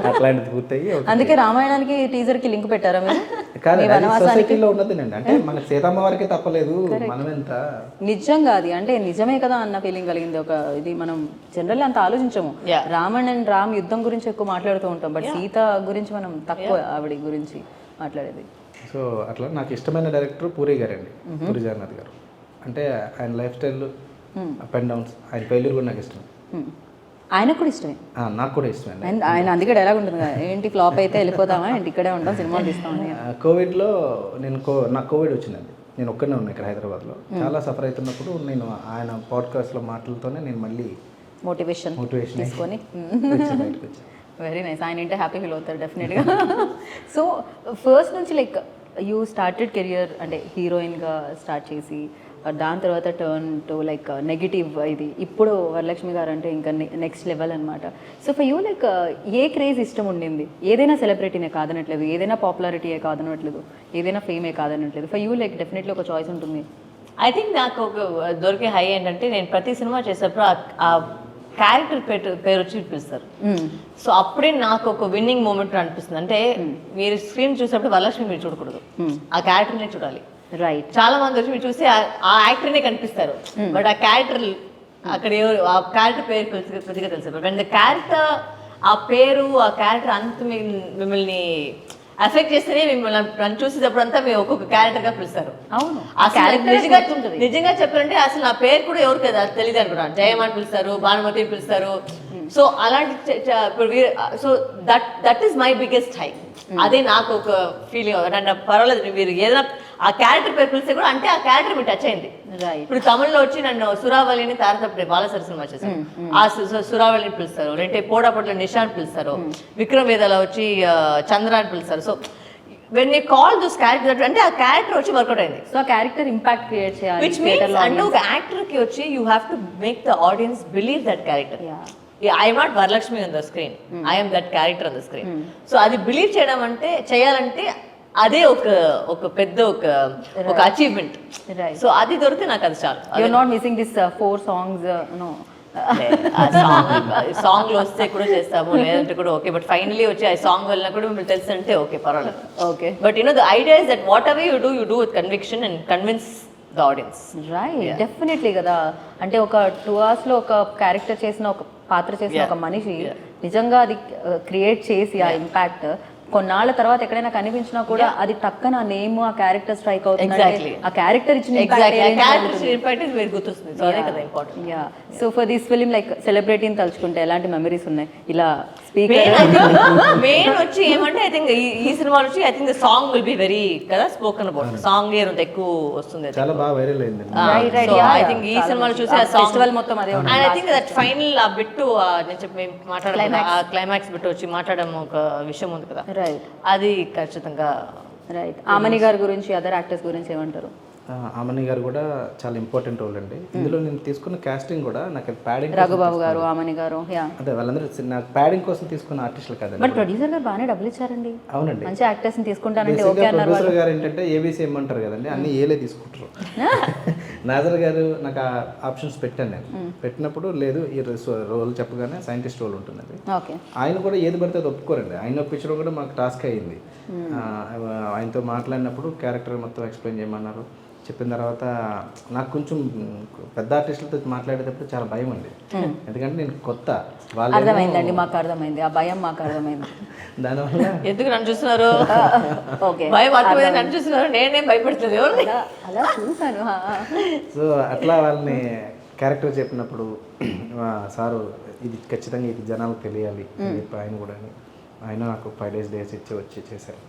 అట్లాంటిది పూర్తయి. అందుకే రామాయణానికి టీజర్ కి లింక్ పెట్టారా మీరు? కాదు, సొసైటీలో ఉన్నదేనండి. అంటే మన సీతమ్మ వారికి తప్పలేదు, మనం ఎంత నిజంగా అది అంటే నిజమే కదా అన్న ఫీలింగ్ కలిగింది. ఒక ఇది మనం జనరల్లీ అంత ఆలోచించము. రావణ్ అండ్ రామ్ యుద్ధం గురించి ఎక్కువ మాట్లాడుతూ ఉంటాం, బట్ సీత గురించి మనం తక్కువ ఆవిడ గురించి మాట్లాడేది. సో అట్లా నాకు ఇష్టమైన డైరెక్టర్ పూరి గారండి, పూరి జగన్నాథ్ గారు. అంటే ఆయన life style up and downs, ఆయన ఫెయిల్యూర్ కూడా నాకు ఇష్టం. ఆయనకు కూడా ఇష్టమే, నాకు కూడా ఇష్టమే. ఆయన అందుకే డైలాగ్ ఉంటుంది కదా, ఏంటి ఫ్లాప్ అయితే వెళ్ళిపోతామా, ఏంటి ఇక్కడే ఉంటాం, సినిమాలు తీస్తామని. కోవిడ్లో నాకు కోవిడ్ వచ్చిందండి. నేను ఒక్కనే ఉన్నా ఇక్కడ హైదరాబాద్లో. చాలా సఫర్ అవుతున్నప్పుడు నేను ఆయన పాడ్కాస్ట్లో మాటలతోనే నేను మళ్ళీ మోటివేషన్ తీసుకొని వెరీ నైస్. ఆయన అంటే హ్యాపీ ఫీల్ అవుతారు డెఫినెట్గా. సో ఫస్ట్ నుంచి లైక్ యూ స్టార్టెడ్ కెరియర్ అంటే హీరోయిన్గా స్టార్ట్ చేసి దాని తర్వాత టర్న్ టు లైక్ నెగిటివ్, ఇది ఇప్పుడు వరలక్ష్మి గారు అంటే ఇంకా నెక్స్ట్ లెవెల్ అనమాట. So for you like A craze ఇష్టం ఉండింది? ఏదైనా సెలబ్రిటీనే కాదనట్లేదు, ఏదైనా పాపులారిటీయే కాదనట్లేదు, ఏదైనా ఫేమే కాదనట్లేదు. ఫర్ యూ లైక్ డెఫినెట్లీ ఒక చాయిస్ ఉంటుంది. ఐ థింక్ నాకు ఒక దొరికే హై ఏంటంటే నేను ప్రతి సినిమా చేసేటప్పుడు ఆ క్యారెక్టర్ పేరు వచ్చి పిలుస్తారు. సో అప్పుడే నాకు ఒక విన్నింగ్ మూమెంట్ అనిపిస్తుంది. అంటే మీరు స్క్రీన్ చూసేటప్పుడు వరలక్ష్మి మీరు చూడకూడదు, ఆ క్యారెక్టర్నే చూడాలి. రైట్. చాలా మంది వచ్చి మీరు చూసి ఆ యాక్టర్నే కనిపిస్తారు, బట్ ఆ క్యారెక్టర్ అక్కడ ఎవరు ఆ క్యారెక్టర్ పేరు కొద్దిగా తెలుసు. బట్ ద క్యారెక్టర్, ఆ పేరు, ఆ క్యారెక్టర్ అంత మిమ్మల్ని ఎఫెక్ట్ చేస్తేనే మిమ్మల్ని నన్ను చూసేటప్పుడు అంతా మేము ఒక్కొక్క క్యారెక్టర్ గా పిలుస్తారు. అవును, ఆ క్యారెక్టర్ నిజంగా చెప్పాలంటే అసలు నా పేరు కూడా ఎవరు కదా తెలియదు అనుకున్నాను. జయమాన్ పిలుస్తారు, భానుమతి పిలుస్తారు. సో అలాంటి so that is my biggest high. అదే నాకు ఒక ఫీలింగ్. అంటే పర్వాలేదు మీరు ఏదైనా ఆ క్యారెక్టర్ పేరు పిలిస్తే కూడా అంటే ఆ క్యారెక్టర్ మీకు టచ్ అయింది. ఇప్పుడు తమిళ్లో వచ్చి నన్ను సురావళిని తారతప్పుడే బాలసరి సినిమా చేశాను, ఆ సురావళిని పిలుస్తారు. లేదంటే పోడాపట్ల నిషాన్ పిలుస్తారు, విక్రమ్ వేదాల వచ్చి చంద్రాన్ని పిలుస్తారు. So when you call those character అంటే ఆ క్యారెక్టర్ వచ్చి వర్కౌట్ అయింది. సో ఆ క్యారెక్టర్ ఇంపాక్ట్ క్రియేట్ చేయాలి. విచ్ మీన్స్ అంటే ఒక యాక్టర్ కి వచ్చి you have to make the audience believe that character. I'm not Varalakshmi on the screen, I'm that character on the screen. So అది బిలీవ్ చేయడం అంటే చేయాలంటే అదే ఒక పెద్ద ఒక అచీవ్మెంట్. రైట్. సో అది దొరికితే నాకు అది చాలు. You are not missing this 4 songs no. Song లో వస్తే కూడా చేస్తాము, లేదంటే కూడా ఓకే. బట్ ఫైనలీ వచ్చి ఆ సాంగ్ వల్ల కూడా మిమ్మల్ని తెలుసు అంటే ఓకే, పర్వాలేదు. Okay. But the idea is that what ever you do with conviction and convince the audience. Right, definitely కదా. అంటే ఒక 2 hours లో ఒక క్యారెక్టర్ చేసిన, ఒక పాత్ర చేసిన ఒక మనిషి నిజంగా అది క్రియేట్ చేసి ఆ ఇంపాక్ట్ కొన్నాళ్ళ తర్వాత ఎక్కడైనా కనిపించినా కూడా అది టక్కన ఆ నేమ్, ఆ క్యారెక్టర్ స్ట్రైక్ అవుతుంది. Exactly. ఆ క్యారెక్టర్ ఇచ్చిన గుర్తొస్తుంది. Yeah. So for this film like సెలబ్రిటీని తలుచుకుంటే ఎలాంటి మెమరీస్ ఉన్నాయి? ఇలా స్పీకర్ మెయిన్ వచ్చి ఏమంటే ఐ థింక్ ఈ సినిమా వచ్చి I think the song will be very కదా స్పోకెన్ అబౌట్. సాంగ్ ఎక్కువ వస్తుంది, చాలా బాగా వైరల్ అయింది. ఐ థింక్ ఈ సినిమాలో చూసి ఆ సాంగ్ ఫెస్టివల్ మొత్తం అదే and I think that final ఆ బిట్టు నేను చెప్పి మేము మాట్లాడడం ఆ క్లైమాక్స్ బిట్ వచ్చి మాట్లాడడం ఒక విషయం ఉంది కదా, రైట్. అది ఖచ్చితంగా. రైట్. ఆమని గారి గురించి, అదర్ యాక్టర్స్ గురించి ఏమంటారు? ఆమని గారు కూడా చాలా ఇంపార్టెంట్ రోల్ అండి ఇందులో. నేను తీసుకున్న కాస్టింగ్ కూడా నాకు ప్యాడింగ్, రఘుబాబు గారు, ఆమని గారు, యా, అదే వాళ్ళందరూ నాకు ప్యాడింగ్ కోసం తీసుకున్న ఆర్టిస్టులు కాదండి. బట్ ప్రొడ్యూసర్ గారు బాగానే డబ్బులు ఇచ్చారండి. అవునండి, మంచి యాక్టర్స్ ని తీసుకుంటానంటే ఓకే అన్నారు. ప్రొడ్యూసర్ గారు ఏంటంటే ఏబీసీ ఇమ్మంటారు కదండి, అన్ని ఏలే తీసుకుంటారు. నాజర్ గారు నాకు ఆ ఆప్షన్స్ పెట్టాను నేను. పెట్టినప్పుడు లేదు ఈ రోల్ చెప్పగానే సైంటిస్ట్ రోల్ ఉంటుందండి. ఓకే. ఆయన కూడా ఏది పడితే అది ఒప్పుకోరండి. ఆయన ఒప్పించడం కూడా మాకు టాస్క్ అయ్యింది. ఆయనతో మాట్లాడినప్పుడు క్యారెక్టర్ మొత్తం ఎక్స్ప్లెయిన్ చేయమన్నారు. చెప్పిన తర్వాత నాకు కొంచెం పెద్ద ఆర్టిస్టులతో మాట్లాడేటప్పుడు చాలా భయం అండి, ఎందుకంటే నేను కొత్త. వాళ్ళు అర్థమైందండి, మాకు అర్థమైంది ఆ భయం, మాకు అర్థమైంది. దానివల్ల ఎందుకు నన్ను చూస్తున్నారు, ఓకే, భయం అర్థమైంది, నన్ను చూస్తున్నారు, నేనేం భయపడుతుంది అలా చూసాను. సో అట్లా వాళ్ళని క్యారెక్టర్ చెప్పినప్పుడు సారు ఇది ఖచ్చితంగా ఇది జనాలకు తెలియాలి ఆయన కూడా అని ఆయన నాకు 5 days ఇచ్చి వచ్చి చేశారు.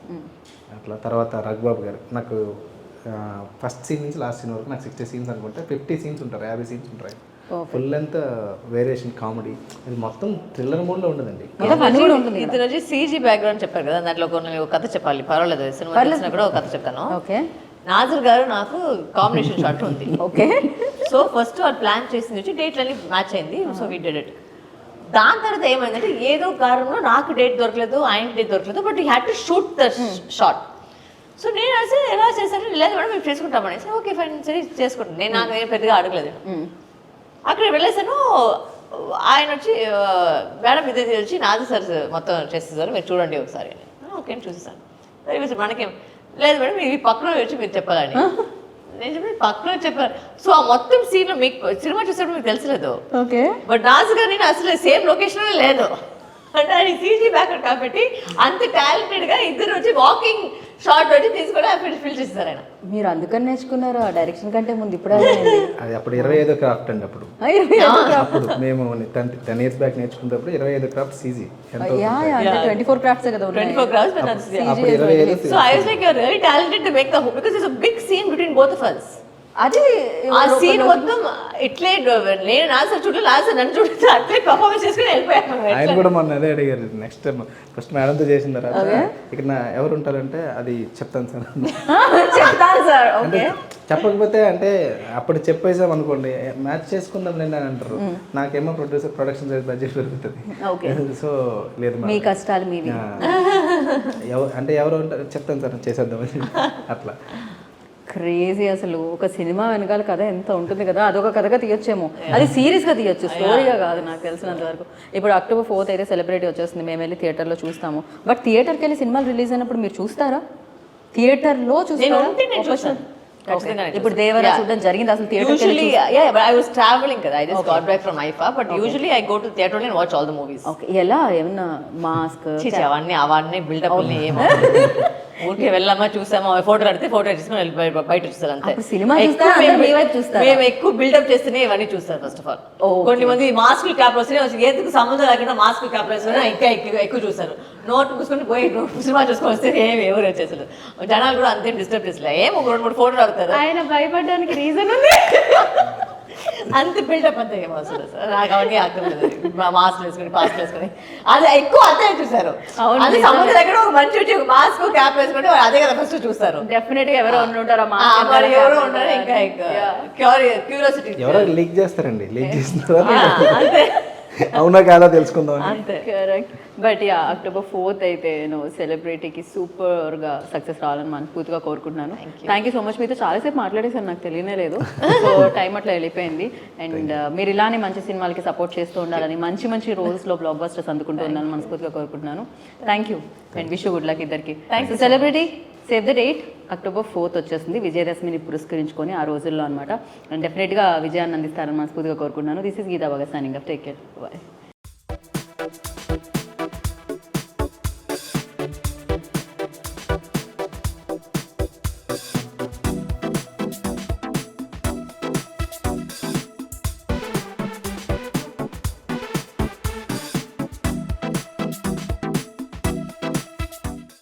అట్లా తర్వాత రఘుబాబు గారు నాకు ఫస్ట్ సీన్ నుంచి లాస్ట్ సీన్ వరకు నాకు 60 scenes అనుకుంటే 50 scenes ఉంటారు, 50 scenes ఉంటాయి. ఫుల్ లెంత్ వేరియేషన్ కామెడీ, ఇది మొత్తం థ్రిల్లర్ మోడ్లో ఉండదండి. ఇతను వచ్చి సీజీ బ్యాక్గ్రౌండ్ చెప్పారు కదా, దాంట్లో కొన్ని ఒక కథ చెప్పాలి, పర్వాలేదు సినిమా తెలిసినా కూడా ఒక కథ చెప్తాను. ఓకే. నాజర్ గారు నాకు కాంబినేషన్ షాట్ ఉంది. ఓకే. సో ఫస్ట్ వాళ్ళు ప్లాన్ చేసింది వచ్చి డేట్లన్నీ మ్యాచ్ అయింది. So we did it. దాని తర్వాత ఏమైందంటే ఏదో కారణంలో నాకు డేట్ దొరకలేదు, ఆయన డేట్ దొరకలేదు, but you had to shoot the shot. So నేను అసలు ఎలా చేశాను, లేదు మేడం మేము చేసుకుంటామని. ఓకే ఫైన్ సరే చేసుకుంటాను. నేను నాకు పెద్దగా అడగలేదు. అక్కడ వెళ్ళేసాను. ఆయన వచ్చి మేడం ఇదే వచ్చి నాజర్ సార్ మొత్తం చేసేసారు, మీరు చూడండి ఒకసారి. ఓకే అని చూసేసాను. సరే మనకేం లేదు మేడం ఇవి పక్కన వచ్చి మీరు చెప్పాలని. నేను చెప్పి పక్కన చెప్పాను. సో ఆ మొత్తం సీన్ మీకు సినిమా చూసినప్పుడు మీకు తెలిసలేదు. ఓకే. బట్ నాజర్ గారు నేను అసలు సేమ్ లొకేషన్లో లేదు అంటే ఆయన సీజీ బ్యాక్గ్రౌండ్ కాబట్టి అంత టాలెంటెడ్గా ఇద్దరు వచ్చి వాకింగ్ షార్ట్ వచ్చి తీసుకొని ఫిల్ చేస్తారు ఆయన. మీరు అందుకని నేర్చుకున్నారు ఆ డైరెక్షన్ కంటే ముందు? ఇప్పుడు అది అప్పుడు 25వ క్రాఫ్ట్ అండి. అప్పుడు మేము 10 years బ్యాక్ నేర్చుకున్నప్పుడు 25వ క్రాఫ్ట్ సీజీ. 24 crafts కదా. 24 crafts. So I was like, you're really talented to make the whole, because there's a big scene between both of us. అది ఆ సీన్ మొత్తం ఇట్లే నేను నాజర్ చూడలేదు, నాజర్ నన్ను చూడలేదు, అట్లే పర్ఫార్మెన్స్ చేసుకుని వెళ్ళిపోయాను. ఆయన కూడా మొన్న అదే అడిగారు. నెక్స్ట్ టైం ఫస్ట్ మేడంతో చేసిన తర్వాత ఇక్కడ ఎవరు ఉంటారంటే అది చెప్తాను సార్. చెప్తాను సార్. ఓకే. చెప్పకపోతే అంటే అప్పుడు చెప్పేసాం అనుకోండి మ్యాచ్ చేసుకుందాం లేండి అని అంటారు. నాకేమో ప్రొడక్షన్ బడ్జెట్ పెరుగుతుంది. సో లేదు మీ కష్టాలు మీవి. అంటే ఎవరు ఉంటారు చెప్తాను సార్ చేసేద్దామని అట్లా. క్రేజీ అసలు. ఒక సినిమా వెనకాల కథ ఎంత ఉంటుంది కదా, అదొక కథగా తీయొచ్చేమో. అది సీరియస్గా తీయొచ్చు, స్టోరీగా కాదు నాకు తెలిసినంత వరకు. ఇప్పుడు October 4th అయితే సెలబ్రిటీ వచ్చేస్తుంది, మేము వెళ్ళి థియేటర్లో చూస్తాము. బట్ థియేటర్కి వెళ్ళి సినిమాలు రిలీజ్ అయినప్పుడు మీరు చూస్తారా? థియేటర్లో చూస్తారా? ఇప్పుడు దేవరా చూడడం జరిగింది అసలు థియేటర్? I was traveling కదా, I just got back from IFA, but usually I go to theater and watch all the movies. Okay. ఎలా ఏమన్నా మాస్క్ అవన్నీ బిల్డప్ ఊరికే వెళ్ళామా చూసామా ఫోటో అడితే ఫోటో తీసుకుని వెళ్ళి బయట చూస్తారు అంతే. మేము ఎక్కువ బిల్డప్ చేస్తేనే ఇవన్నీ చూస్తారు. ఫస్ట్ ఆఫ్ ఆల్ కొన్ని మంది మాస్క్ క్యాప్ వస్తే ఎందుకు సంబంధం లేకుండా మాస్క్ క్యాప్ వేసుకుని ఇంకా ఎక్కువ చూస్తారు. నోట్ మూసుకొని పోయి సినిమా చూసుకొని వస్తే ఏమి ఎవరు వచ్చేసారు. జనాలు కూడా అంతేం డిస్టర్బ్ చేసలే, ఏం ఒక 2-3 ఫోటోలు అడుగుతారు. ఆయన భయపడడానికి రీజన్ ఉంది. అంత బిల్డప్ అంతే ఏమో అసలు నాకు అవన్నీ అర్థం లేదు. మాస్క్ వేసుకుని పాస్క్ వేసుకుని అది ఎక్కువ అంతే చూసారు. అది సముద్రం దగ్గర ఒక మంచి మాస్క్ క్యాప్ వేసుకుంటే అదే కదా ఫస్ట్ చూస్తారు. డెఫినెట్ గా ఎవరో ఉంటారు, ఎవరో ఉంటారు. ఇంకా క్యూరియాసిటీ ఎవరో లీక్ చేస్తారండి, లీక్ చేసిన తర్వాత అంతే అవునా కాదా తెలుసుకుందాం. అంతే. Correct. But yeah October 4th అయితే నేను సెలబ్రిటీకి సూపర్గా సక్సెస్ రావాలని మనస్ఫూర్తిగా కోరుకుంటున్నాను. Thank you so much. మీతో చాలాసేపు మాట్లాడేసాను, నాకు తెలియనే లేదు. సో టైం అట్లా వెళ్ళిపోయింది. అండ్ మీరు ఇలానే మంచి సినిమాలకి సపోర్ట్ చేస్తూ ఉండాలని, మంచి మంచి రోల్స్లో బ్లాక్ బస్టర్స్ అందుకుంటూ ఉండాలని మనస్ఫూర్తిగా కోరుకుంటున్నాను. Thank you and wish good luck ఇద్దరికి. Celebrity save the date October 4th వచ్చేస్తుంది, విజయదశమిని పురస్కరించుకొని ఆ రోజుల్లో అనమాట. అండ్ డెఫినెట్గా విజయాన్ని అందిస్తారని మనస్ఫూర్తిగా కోరుకుంటున్నాను. This is Geeta Bhagat signing off. Take care, bye.